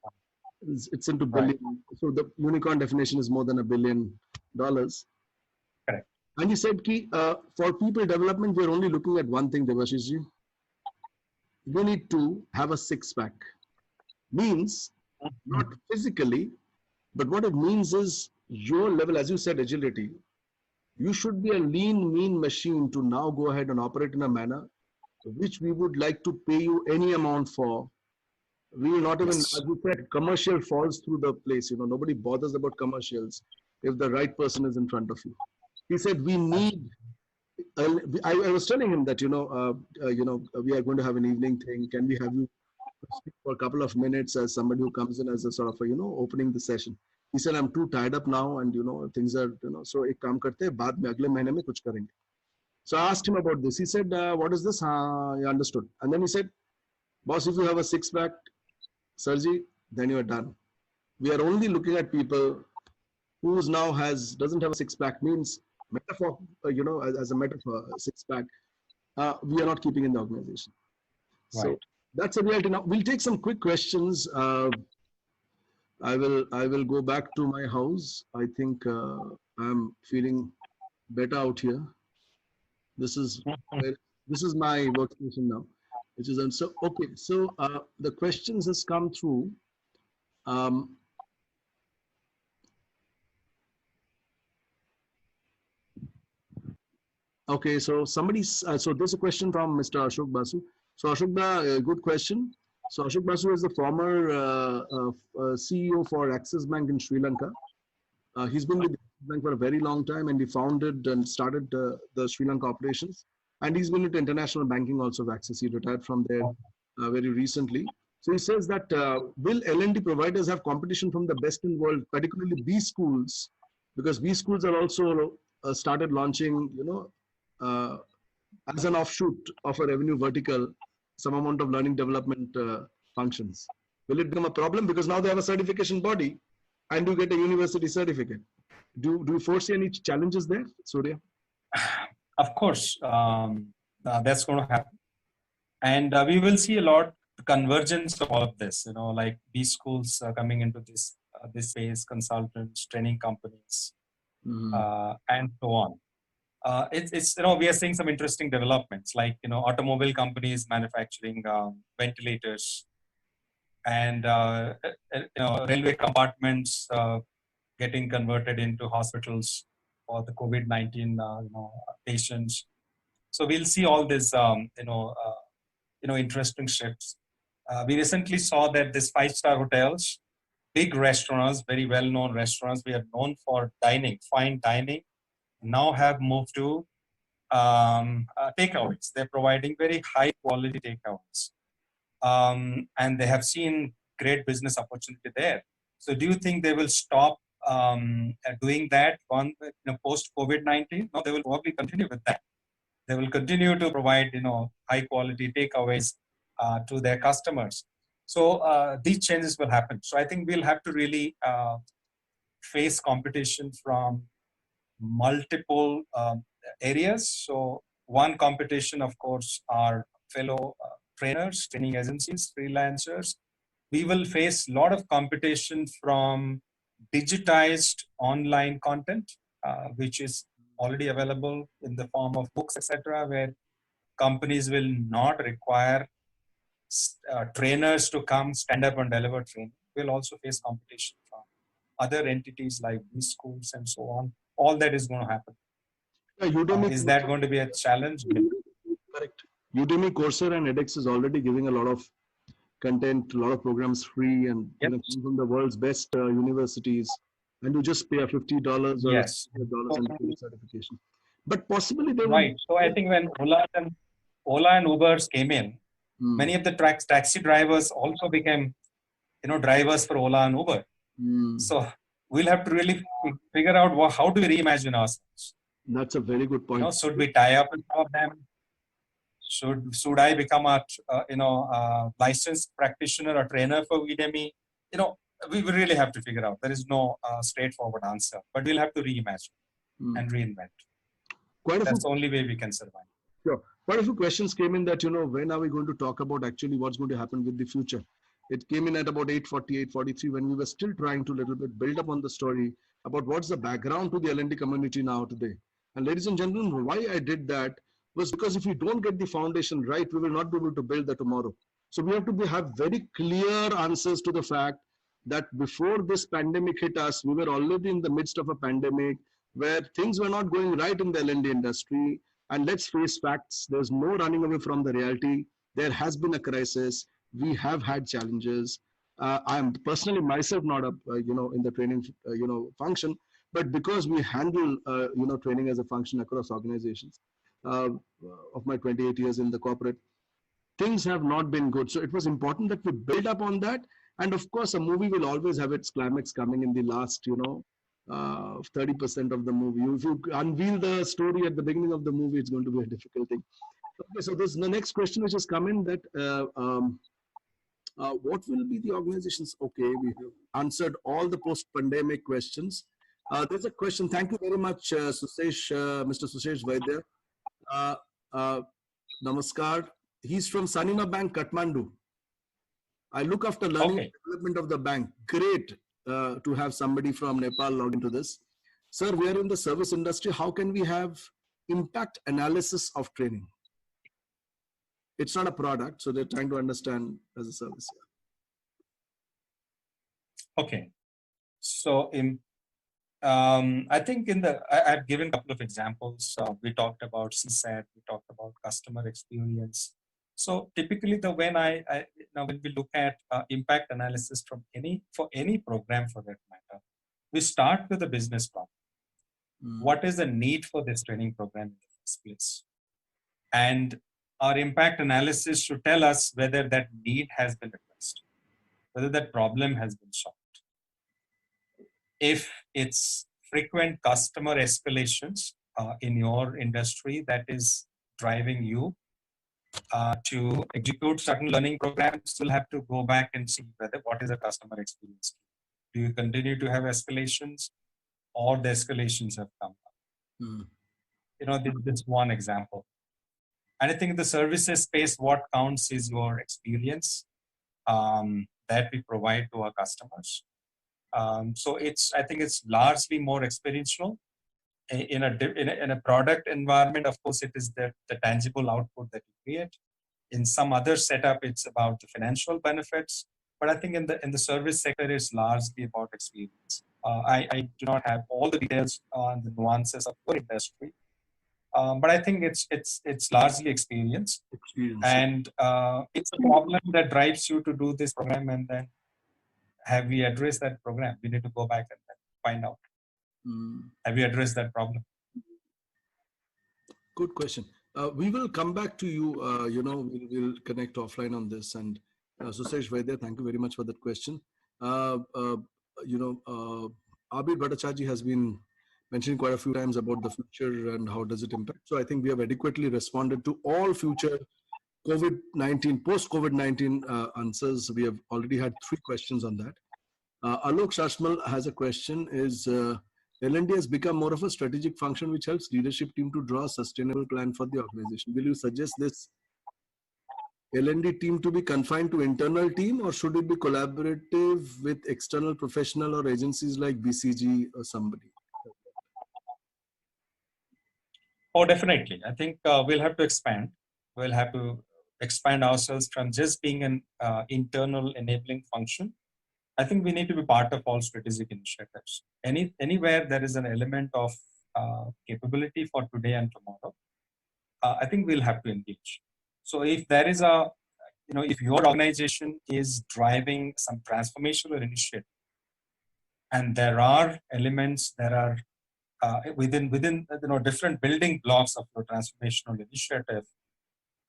It's into billion. Right. So the unicorn definition is more than $1 billion. Correct. And he said, for people development, we're only looking at one thing, Devashishji. You need to have a six-pack. Means not physically, but what it means is your level, as you said, agility. You should be a lean, mean machine to now go ahead and operate in a manner which we would like to pay you any amount for. We will not even, as you said, commercial falls through the place. Nobody bothers about commercials if the right person is in front of you. He said, we need, I was telling him that, we are going to have an evening thing. Can we have you speak for a couple of minutes as somebody who comes in as a sort of, opening the session? He said, I'm too tied up now, and, things are, so ek kaam karte hain, baad mein agle mahine mein kuch karenge. So I asked him about this. He said, what is this? I understood. And then he said, boss, if you have a six-pack, Sarji, then you are done. We are only looking at people who now doesn't have a six-pack, means metaphor, as a metaphor, six-pack, we are not keeping in the organization. So right. That's a reality. Now we'll take some quick questions. I will go back to my house. I think I'm feeling better out here. This is my workstation now. which is also okay. So the questions has come through. Um, okay, so somebody's so there's a question from Mr. Ashok Basu. So Ashok, good question. So Ashok Basu is the former CEO for Axis Bank in Sri Lanka. He's been with the bank for a very long time, and he founded and started the Sri Lanka operations. And he's been into international banking also of Axis. He retired from there very recently. So he says that will L&D providers have competition from the best in the world, particularly B schools, because B schools are also started launching, as an offshoot of a revenue vertical, some amount of learning development functions. Will it become a problem because now they have a certification body, and you get a university certificate? Do you foresee any challenges there, Surya? Of course, that's going to happen, and we will see a lot convergence of all of this. Like these schools coming into this phase, consultants, training companies, and so on. It's we are seeing some interesting developments, like automobile companies manufacturing ventilators, and railway compartments getting converted into hospitals for the COVID-19 patients. So we'll see all this interesting shifts. We recently saw that this 5-star hotels, big restaurants, very well-known restaurants, we are known for dining, fine dining, now have moved to takeaways. They're providing very high quality takeaways. And they have seen great business opportunity there. So do you think they will stop doing that on post COVID-19? No, they will probably continue with that. They will continue to provide high quality takeaways to their customers. So these changes will happen. So I think we'll have to really face competition from multiple areas. So one competition, of course, are fellow trainers, training agencies, freelancers. We will face a lot of competition from digitized online content, which is already available in the form of books, etc., where companies will not require trainers to come stand up and deliver training. We'll also face competition from other entities like these schools and so on. All that is going to happen. Is that going to be a challenge? Correct. Udemy, Coursera, and edX is already giving a lot of content, a lot of programs free, and from the world's best universities, and you just pay a $50 or yes. $100 and get certification. But possibly they right. So I think when Ola and Ubers came in, many of the taxi drivers also became, drivers for Ola and Uber. So we'll have to really figure out how do we reimagine ourselves. That's a very good point. Should we tie up with some of them? Should I become a licensed practitioner or trainer for Udemy? We really have to figure out. There is no straightforward answer, but we'll have to reimagine and reinvent. That's the only way we can survive. Sure. Quite a few questions came in that, when are we going to talk about actually what's going to happen with the future? It came in at about 8:40, 8:43 when we were still trying to little bit build up on the story about what's the background to the L&D community now today. And ladies and gentlemen, why I did that was because if we don't get the foundation right, we will not be able to build the tomorrow. So we have to have very clear answers to the fact that before this pandemic hit us, we were already in the midst of a pandemic where things were not going right in the L&D industry. And let's face facts, there's no running away from the reality. There has been a crisis. We have had challenges. I am personally myself not in the training function, but because we handle training as a function across organizations of my 28 years in the corporate, things have not been good. So it was important that we build up on that. And of course, a movie will always have its climax coming in the last 30% of the movie. If you unveil the story at the beginning of the movie, it's going to be a difficult thing. Okay, so this is the next question which has come in that what will be the organizations? Okay, we have answered all the post-pandemic questions. There's a question. Thank you very much, Susesh, Mr. Susesh Vaidya. Namaskar. He's from Sanima Bank, Kathmandu. I look after learning and development of the bank. Great to have somebody from Nepal log into this. Sir, we are in the service industry. How can we have impact analysis of training? it's not a product, so they're trying to understand as a service. Okay. So I think I've given a couple of examples. We talked about CSAT, we talked about customer experience. So typically, when when we look at impact analysis for any program for that matter, we start with a business problem. What is the need for this training program in the first place? And our impact analysis should tell us whether that need has been addressed, whether that problem has been solved. If it's frequent customer escalations in your industry that is driving you to execute certain learning programs, you'll have to go back and see what is the customer experience. Do you continue to have escalations, or the escalations have come up? This is one example. And I think in the services space, what counts is your experience that we provide to our customers. So I think it's largely more experiential. In a product environment, of course, it is the tangible output that you create. In some other setup, it's about the financial benefits. But I think in the service sector, it's largely about experience. I do not have all the details on the nuances of your industry, but I think it's largely experience. And it's a problem that drives you to do this program, and then have we addressed that program? We need to go back and find out. Have we addressed that problem? Good question. We will come back to you. We'll connect offline on this. And Susesh Vaidya, thank you very much for that question. Abid Bhattacharya has been mentioning quite a few times about the future and how does it impact. So I think we have adequately responded to all future COVID-19, post-COVID-19 answers. We have already had 3 questions on that. Alok Shashmal has a question. Is L&D has become more of a strategic function which helps leadership team to draw a sustainable plan for the organization. Will you suggest this L&D team to be confined to internal team, or should it be collaborative with external professional or agencies like BCG or somebody? Oh, definitely. I think we'll have to expand. We'll have to expand ourselves from just being an internal enabling function. I think we need to be part of all strategic initiatives. Anywhere there is an element of capability for today and tomorrow, I think we'll have to engage. So if there is if your organization is driving some transformational initiative, and there are elements that are within different building blocks of your transformational initiative,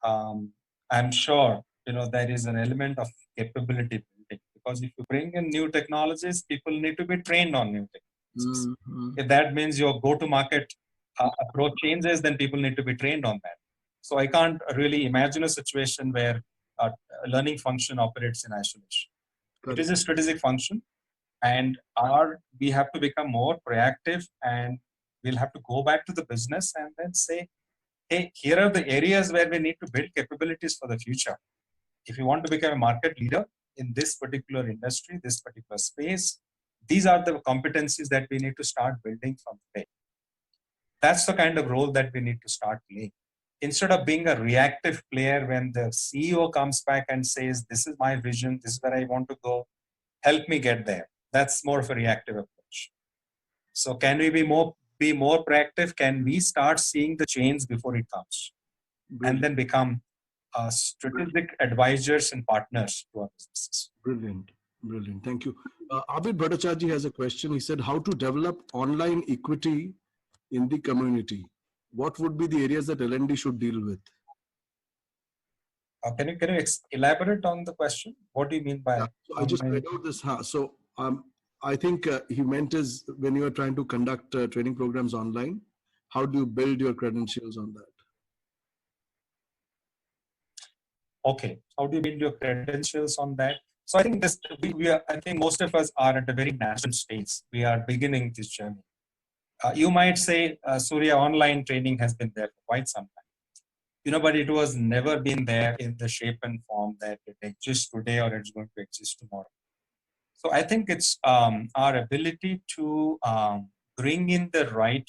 I'm sure there is an element of capability building, because if you bring in new technologies, people need to be trained on new technologies. If that means your go-to-market approach changes, then people need to be trained on that. So I can't really imagine a situation where a learning function operates in isolation. It is a strategic function, and we have to become more proactive, and we'll have to go back to the business and then say, hey, here are the areas where we need to build capabilities for the future. If you want to become a market leader in this particular industry, this particular space, these are the competencies that we need to start building from today. That's the kind of role that we need to start playing. Instead of being a reactive player when the CEO comes back and says, this is my vision, this is where I want to go, help me get there. That's more of a reactive approach. So can we be more proactive? Can we start seeing the change before it comes? And then become strategic advisors and partners to our businesses. Brilliant. Thank you. Abid Bhattacharya has a question. He said, how to develop online equity in the community? What would be the areas that L&D should deal with? Can you elaborate on the question? What do you mean by? So I just read out this. So I think he meant is when you are trying to conduct training programs online, how do you build your credentials on that? Okay, how do you build your credentials on that? So I think I think most of us are at a very nascent stage. We are beginning this journey. You might say, Surya, online training has been there for quite some time. But it was never been there in the shape and form that it exists today or it's going to exist tomorrow. So I think it's our ability to bring in the right,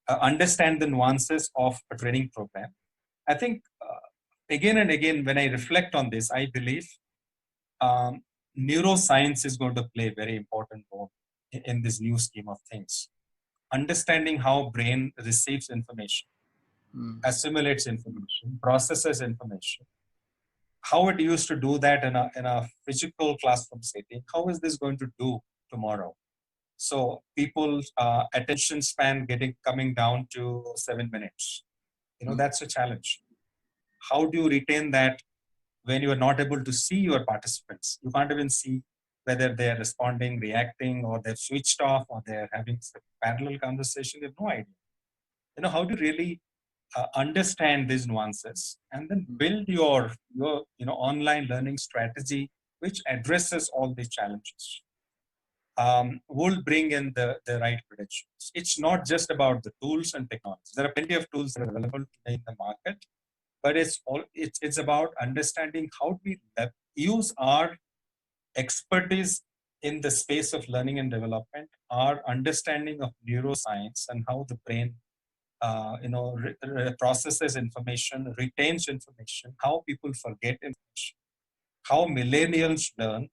understand the nuances of a training program. I think again and again, when I reflect on this, I believe neuroscience is going to play a very important role in this new scheme of things. Understanding how brain receives information, assimilates information, processes information, how it used to do that in a physical classroom setting, how is this going to do tomorrow? So people's attention span coming down to 7 minutes. That's a challenge. How do you retain that when you are not able to see your participants? You can't even see whether they're responding, reacting, or they've switched off, or they're having a parallel conversation. You have no idea. How do you really understand these nuances and then build your online learning strategy which addresses all these challenges? Will bring in the right credentials. It's not just about the tools and technologies. There are plenty of tools that are available in the market, but it's about understanding how we use our expertise in the space of learning and development, our understanding of neuroscience and how the brain processes information, retains information, how people forget information, how millennials learn.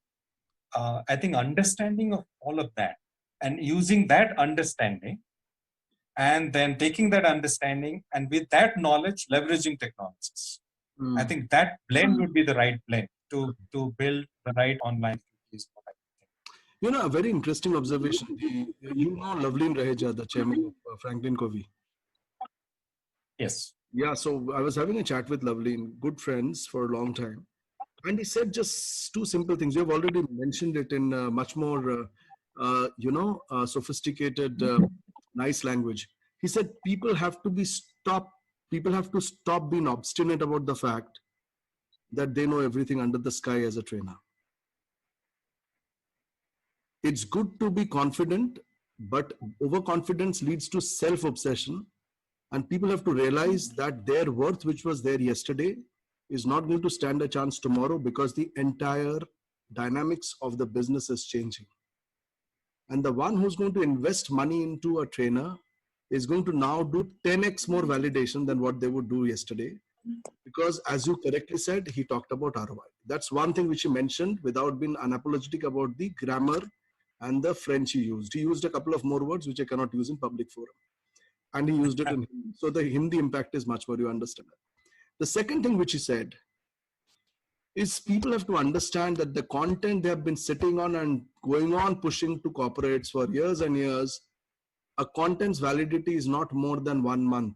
I think understanding of all of that and using that understanding and then taking that understanding and with that knowledge, leveraging technologies. I think that blend would be the right blend to build the right online. A very interesting observation. Loveleen Raheja, the chairman of Franklin Covey. Yes. Yeah, so I was having a chat with Loveleen, good friends for a long time. And he said just two simple things. You have already mentioned it in much more, sophisticated, nice language. He said people have to stop being obstinate about the fact that they know everything under the sky as a trainer. It's good to be confident, but overconfidence leads to self-obsession. And people have to realize that their worth, which was there yesterday, is not going to stand a chance tomorrow because the entire dynamics of the business is changing. And the one who's going to invest money into a trainer is going to now do 10x more validation than what they would do yesterday. Because as you correctly said, he talked about ROI. That's one thing which he mentioned without being unapologetic about the grammar and the French he used. He used a couple of more words which I cannot use in public forum. And he used it in Hindi. So the Hindi impact is much more, you understand that. The second thing which he said is people have to understand that the content they have been sitting on and going on pushing to corporates for years and years, a content's validity is not more than 1 month.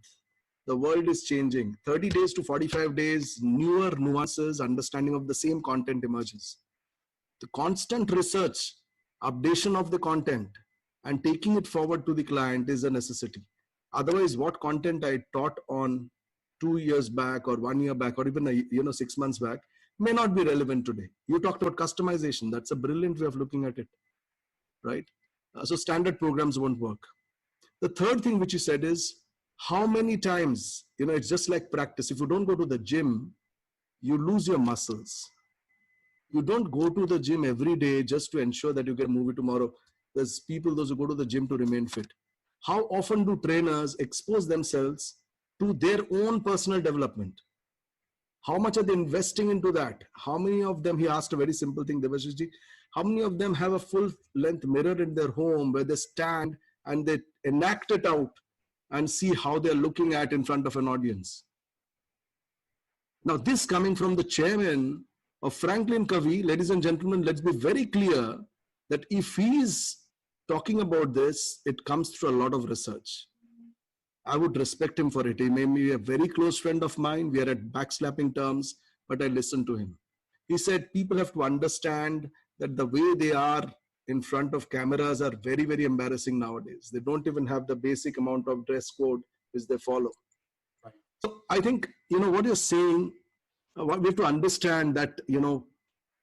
The world is changing. 30 days to 45 days, newer nuances, understanding of the same content emerges. The constant research, updation of the content, and taking it forward to the client is a necessity. Otherwise, what content I taught on 2 years back or 1 year back or even 6 months back may not be relevant today. You talked about customization. That's a brilliant way of looking at it, right? So standard programs won't work. The third thing which you said is how many times, it's just like practice. If you don't go to the gym, you lose your muscles. You don't go to the gym every day just to ensure that you can move it tomorrow. There's those who go to the gym to remain fit. How often do trainers expose themselves to their own personal development? How much are they investing into that? How many of them, he asked a very simple thing, Devashishji, how many of them have a full length mirror in their home where they stand and they enact it out and see how they're looking at in front of an audience? Now, this coming from the chairman of Franklin Covey, ladies and gentlemen, let's be very clear that if he's talking about this, it comes through a lot of research. I would respect him for it. He may be a very close friend of mine. We are at backslapping terms, but I listened to him. He said people have to understand that the way they are in front of cameras are very, very embarrassing nowadays. They don't even have the basic amount of dress code which they follow. Right. So I think, what you're saying, we have to understand that,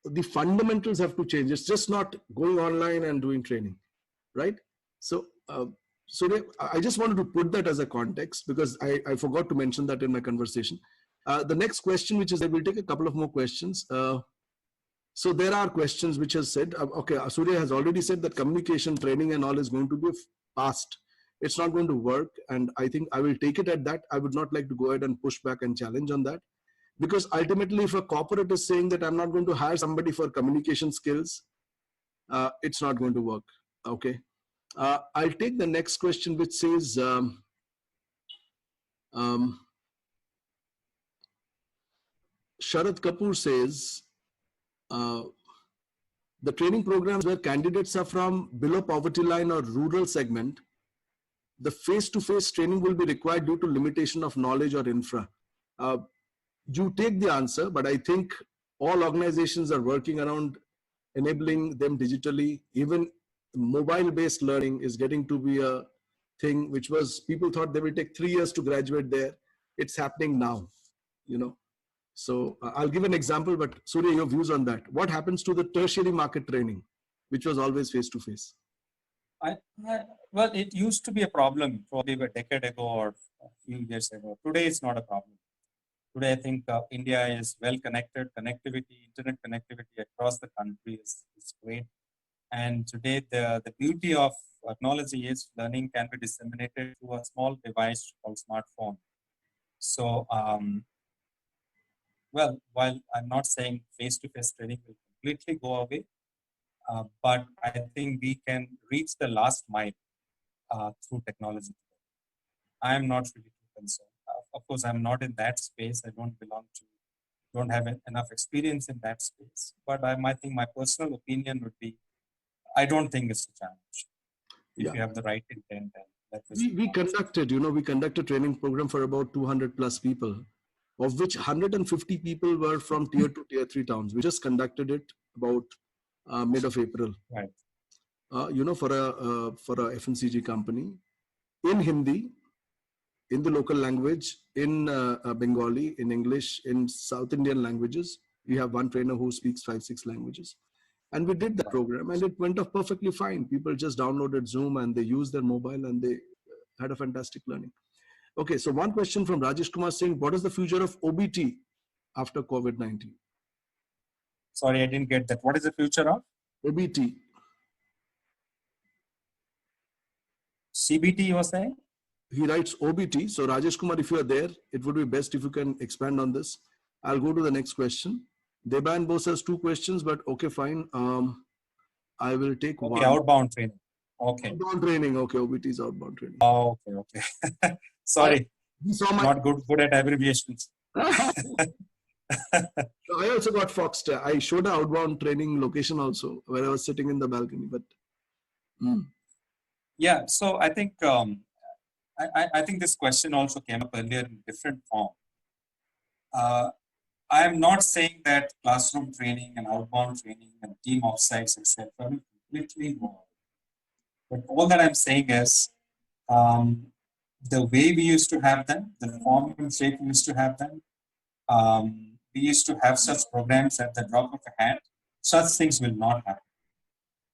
the fundamentals have to change. It's just not going online and doing training, right? So, I just wanted to put that as a context because I forgot to mention that in my conversation. The next question, which is, I will take a couple of more questions. So there are questions which has said, okay, Surya has already said that communication, training and all is going to be past. It's not going to work. And I think I will take it at that. I would not like to go ahead and push back and challenge on that. Because ultimately, if a corporate is saying that I'm not going to hire somebody for communication skills, it's not going to work. Okay. I'll take the next question, which says, um, Sharad Kapoor says, uh, the training programs where candidates are from below poverty line or rural segment, the face-to-face training will be required due to limitation of knowledge or infra. Uh, you take the answer, but I think all organizations are working around enabling them digitally. Even mobile-based learning is getting to be a thing which was, people thought they will take 3 years to graduate there. It's happening now, you know. So I'll give an example, but Surya, your views on that. What happens to the tertiary market training, which was always face-to-face? Well, it used to be a problem probably a decade ago or a few years ago. Today, it's not a problem. Today, I think India is well connected. Internet connectivity across the country is great. And today, the beauty of technology is learning can be disseminated through a small device called smartphone. So, well, while I'm not saying face-to-face training will completely go away, but I think we can reach the last mile through technology. I am not really too concerned. Of course, I'm not in that space. I don't have enough experience in that space. But I think my personal opinion would be, I don't think it's a challenge if you have the right intent. And we conducted training program for about 200 plus people, of which 150 people were from tier 2, tier 3 towns. We just conducted it about mid of April. Right. For a FMCG company in Hindi, in the local language, in Bengali, in English, in South Indian languages. We have one trainer who speaks 5-6 languages. And we did the program and it went off perfectly fine. People just downloaded Zoom and they used their mobile and they had a fantastic learning. Okay, so one question from Rajesh Kumar saying, what is the future of OBT after COVID-19? Sorry, I didn't get that. What is the future of? OBT. CBT, you were saying? He writes OBT. So Rajesh Kumar, if you are there, it would be best if you can expand on this. I'll go to the next question. Deban Bose has 2 questions, but okay, fine. I will take one. Outbound training. Okay. Outbound training. Okay, OBT is outbound training. Oh, okay. Sorry. Not good at abbreviations. I also got foxed. I showed an outbound training location also where I was sitting in the balcony. But yeah, so I think I think this question also came up earlier in different form. I am not saying that classroom training and outbound training and team offsites, etc., will completely go on. But all that I'm saying is the way we used to have them, the form and shape we used to have them, we used to have such programs at the drop of a hat. Such things will not happen.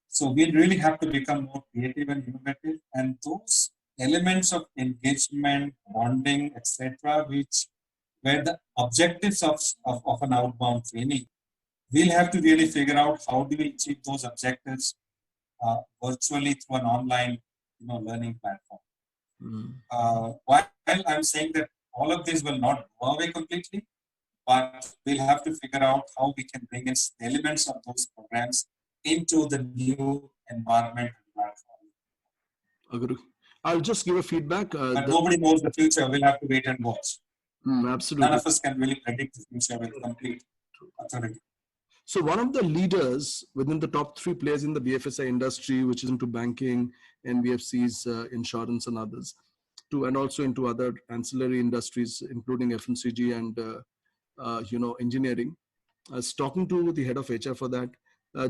So we really have to become more creative and innovative, and those elements of engagement, bonding, etc., where the objectives of an outbound training, we'll have to really figure out how do we achieve those objectives virtually through an online learning platform. While I'm saying that all of these will not go away completely, but we'll have to figure out how we can bring in elements of those programs into the new environment and platform. Agree. I'll just give a feedback. But nobody knows the future. We'll have to wait and watch. Absolutely. None of us can really predict the future with complete authority. So one of the leaders within the top 3 players in the BFSI industry, which is into banking, NBFCs, insurance and others, and also into other ancillary industries, including FMCG and engineering, I was talking to the head of HR for that,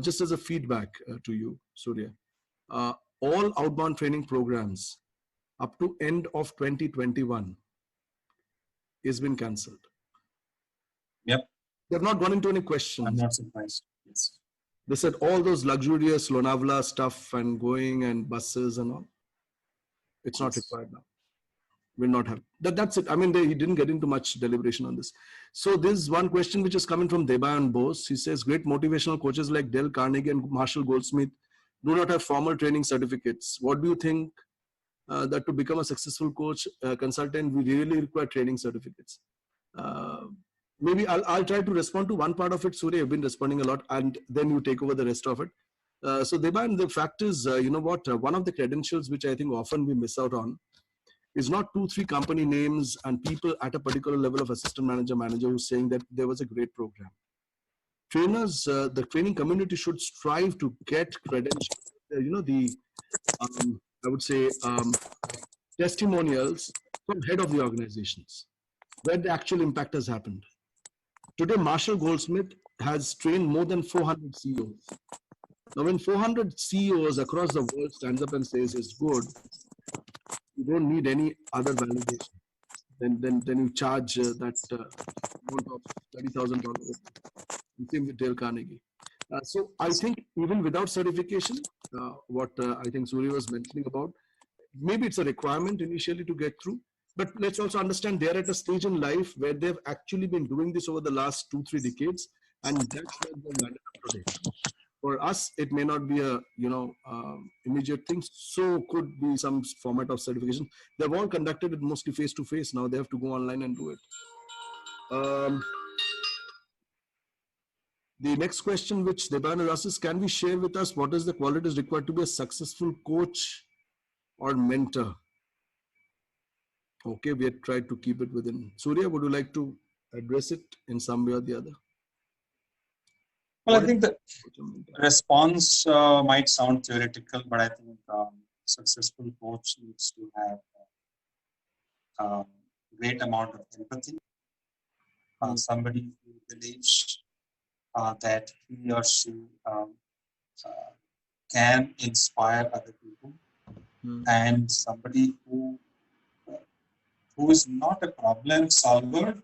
just as a feedback to you, Surya. All outbound training programs up to end of 2021 has been cancelled. Yep. They've not gone into any questions. I'm not surprised. Yes. They said all those luxurious Lonavala stuff and going and buses and all, it's not required now. Will not have. That's it. I mean, he didn't get into much deliberation on this. So this is one question which is coming from Deban Bose. He says, great motivational coaches like Dale Carnegie and Marshall Goldsmith do not have formal training certificates. What do you think that to become a successful coach, consultant, we really require training certificates? maybe I'll try to respond to one part of it. Surya, you've been responding a lot, and then you take over the rest of it. So Deban, the fact is, you know what? One of the credentials which I think often we miss out on is not 2, 3 company names and people at a particular level of assistant manager who's saying that there was a great program. Trainers, the training community should strive to get credentials. You know, I would say testimonials from head of the organizations where the actual impact has happened. Today, Marshall Goldsmith has trained more than 400 CEOs. Now, when 400 CEOs across the world stands up and says it's good, you don't need any other validation. Then you charge that amount of $30,000. Same with Dale Carnegie. So I think even without certification, what I think Surya was mentioning about, maybe it's a requirement initially to get through, but let's also understand they're at a stage in life where they've actually been doing this over the last 2, 3 decades, and that's where they're landed up today. For us, it may not be a immediate thing. So could be some format of certification. They've all conducted it mostly face to face. Now they have to go online and do it. The next question which Deban asks is, can we share with us what is the qualities required to be a successful coach or mentor? Okay, we had tried to keep it within. Surya, would you like to address it in some way or the other? Well, I think the response might sound theoretical, but I think successful coach needs to have great amount of empathy. Somebody who believes that he or she can inspire other people, and somebody who is not a problem solver,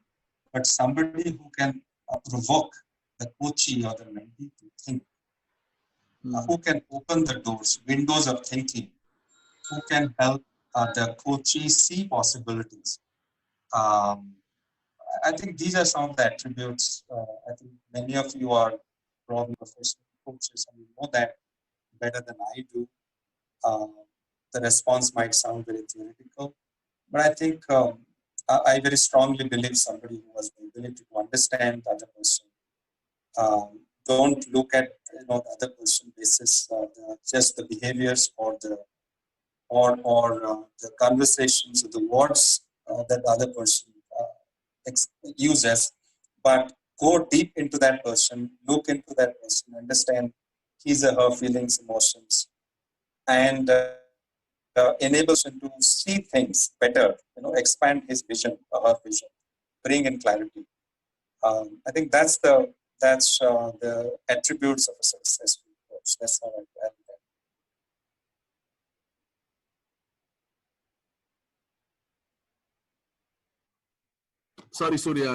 but somebody who can provoke the coachee or the mentee to think, who can open the doors, windows of thinking, who can help the coachee see possibilities. I think these are some of the attributes. I think many of you are probably professional coaches and you know that better than I do. The response might sound very theoretical, but I think I very strongly believe somebody who has the ability to understand the other person. Don't look at the other person basis just the behaviors or the conversations or the words that the other person uses, but go deep into that person, look into that person, understand his or her feelings, emotions, and enables him to see things better. Expand his vision or her vision, bring in clarity. I think that's the attributes of a successful coach. That's how I add that. Sorry, Surya,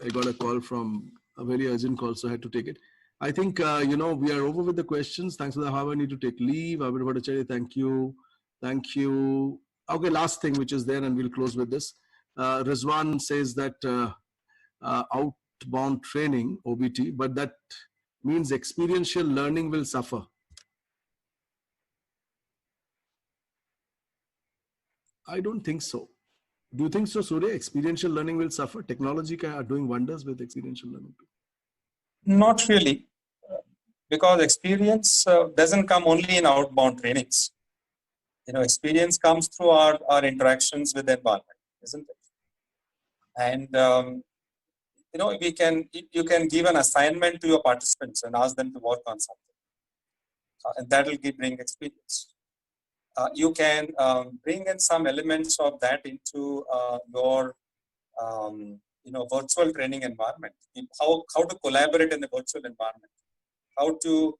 I got a call from a very urgent call, so I had to take it. I think, we are over with the questions. Thanks for the how I need to take leave. Abir Bhattacharya, thank you. Thank you. Okay, last thing which is there, and we'll close with this. Rizwan says that outbound training, OBT, but that means experiential learning will suffer. I don't think so. Do you think so, Surya? Experiential learning will suffer? Technology are doing wonders with experiential learning too. Not really, because experience doesn't come only in outbound trainings. Experience comes through our interactions with the environment, isn't it? And you can give an assignment to your participants and ask them to work on something, and that will bring experience. You can bring in some elements of that into your virtual training environment. How to collaborate in a virtual environment. How to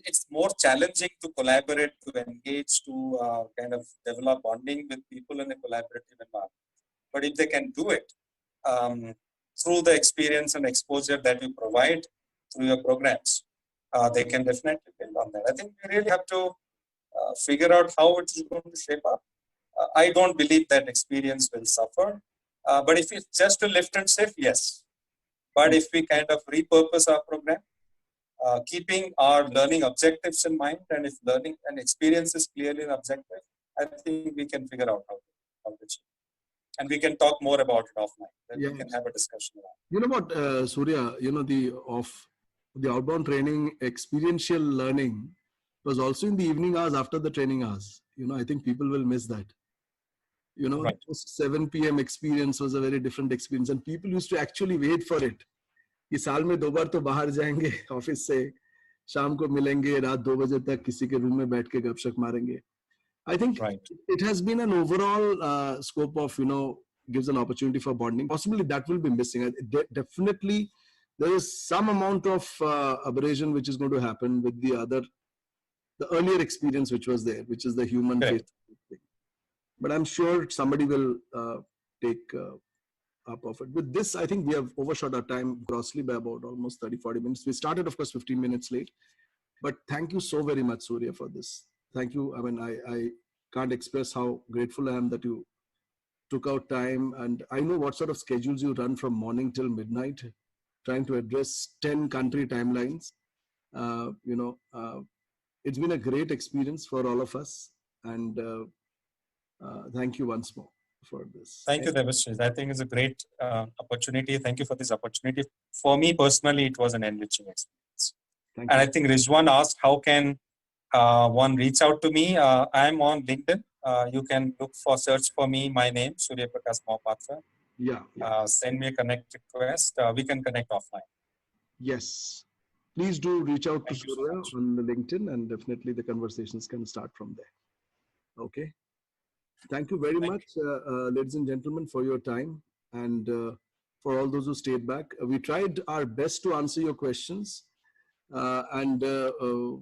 it's more challenging to collaborate, to engage, to kind of develop bonding with people in a collaborative environment. But if they can do it through the experience and exposure that you provide through your programs, they can definitely build on that. I think we really have to figure out how it's going to shape up. I don't believe that experience will suffer. But if it's just to lift and shift, yes. But if we kind of repurpose our program, keeping our learning objectives in mind, and if learning and experience is clearly an objective, I think we can figure out how to achieve. and we can talk more about it offline. Then Yeah. we can have a discussion around. You know what, Surya, you know, the outbound training, experiential learning was also in the evening hours after the training hours. You know, I think people will miss that. You know, Right. post 7 p.m. experience was a very different experience, and people used to actually wait for it. कि साल में 2 बार तो बाहर जाएंगे office से, शाम को मिलेंगे, रात 2 बजे तक किसी के रूम में बैठ के गपशप मारेंगे. I think Right. it has been an overall scope of, you know, gives an opportunity for bonding. Possibly that will be missing. Definitely, there is some amount of aberration which is going to happen with the earlier experience which was there, which is the human face thing. But I'm sure somebody will take up of it. With this, I think we have overshot our time grossly by about almost 30-40 minutes. We started, of course, 15 minutes late. But thank you so very much, Surya, for this. Thank you. I mean, I can't express how grateful I am that you took out time. And I know what sort of schedules you run from morning till midnight, trying to address 10 country timelines. It's been a great experience for all of us. And thank you once more for this. Thank you, Devashish. I think it's a great opportunity. Thank you for this opportunity. For me personally, it was an enriching experience. Thank And you. I think Rizwan asked, how can one reach out to me? I'm on LinkedIn. You can search for me, my name, Surya Prakash Mohapatra. Yeah. Send me a connect request. We can connect offline. Yes. Please do reach out to Thank you so Surya much. on the LinkedIn, and definitely the conversations can start from there. Okay. Thank you very much, ladies and gentlemen, for your time, and for all those who stayed back. We tried our best to answer your questions, and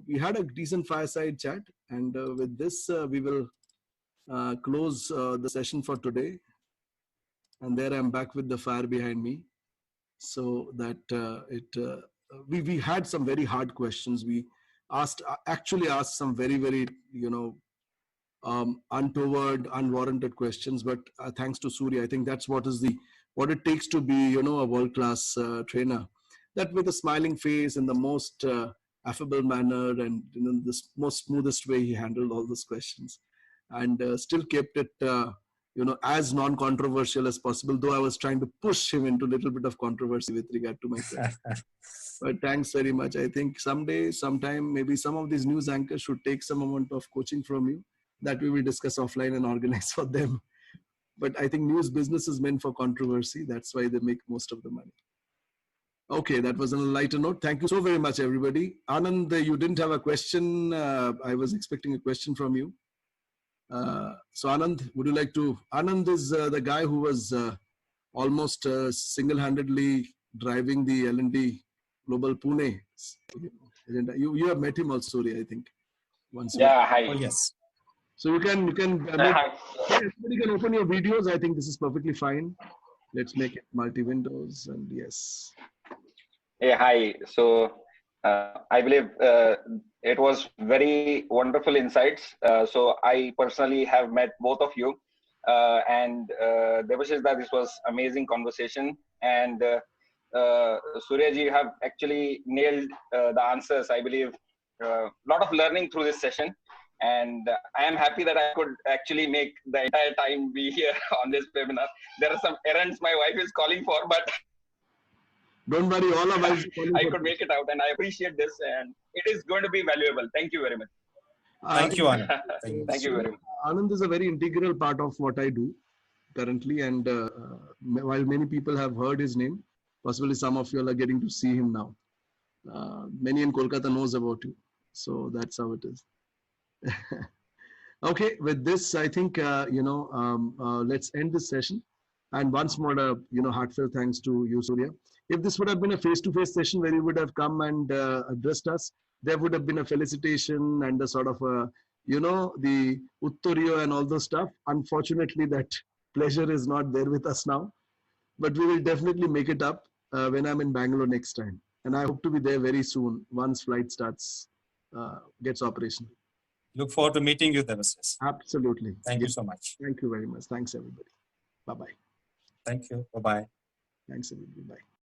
we had a decent fireside chat. And with this, we will close the session for today. And there I'm back with the fire behind me, so that we had some very hard questions. We actually asked some very, very, untoward, unwarranted questions. But thanks to Surya, I think that's what it takes to be, a world-class trainer. That with a smiling face and the most affable manner, and the most smoothest way, he handled all those questions, and still kept it, as non-controversial as possible. Though I was trying to push him into a little bit of controversy with regard to my question. But thanks very much. I think sometime, maybe some of these news anchors should take some amount of coaching from you, that we will discuss offline and organize for them. But I think news business is meant for controversy. That's why they make most of the money. Okay, that was on a lighter note. Thank you so very much, everybody. Anand, you didn't have a question. I was expecting a question from you. So Anand, would you like to? Anand is the guy who was almost single-handedly driving the L&D Global Pune. You have met him also, Surya, I think. Once. Yeah, hi. Oh, yes. So you can Hi. everybody can open your videos. I think this is perfectly fine. Let's make it multi-windows, and yes. Hey, hi. So I believe it was very wonderful insights. So I personally have met both of you, and Devashish, this was amazing conversation. And Suryaji, you have actually nailed the answers. I believe a lot of learning through this session. And I am happy that I could actually make the entire time be here on this webinar. There are some errands my wife is calling for, but Don't worry, all of us. I could make it out, and I appreciate this, and it is going to be valuable. Thank you very much. Thank you, Anand. Thank you very much. Anand is a very integral part of what I do currently, and while many people have heard his name, possibly some of you are getting to see him now. Many in Kolkata knows about you, so that's how it is. Okay, with this, I think let's end this session. And once more, heartfelt thanks to you, Surya. If this would have been a face-to-face session where you would have come and addressed us, there would have been a felicitation and a sort of the Uttoriyo and all those stuff. Unfortunately, that pleasure is not there with us now. But we will definitely make it up when I'm in Bangalore next time. And I hope to be there very soon once flight gets operational. Look forward to meeting you, Devashish. Absolutely. Thank you so much. Thank you very much. Thanks, everybody. Bye-bye. Thank you. Bye-bye. Thanks, everybody. Bye.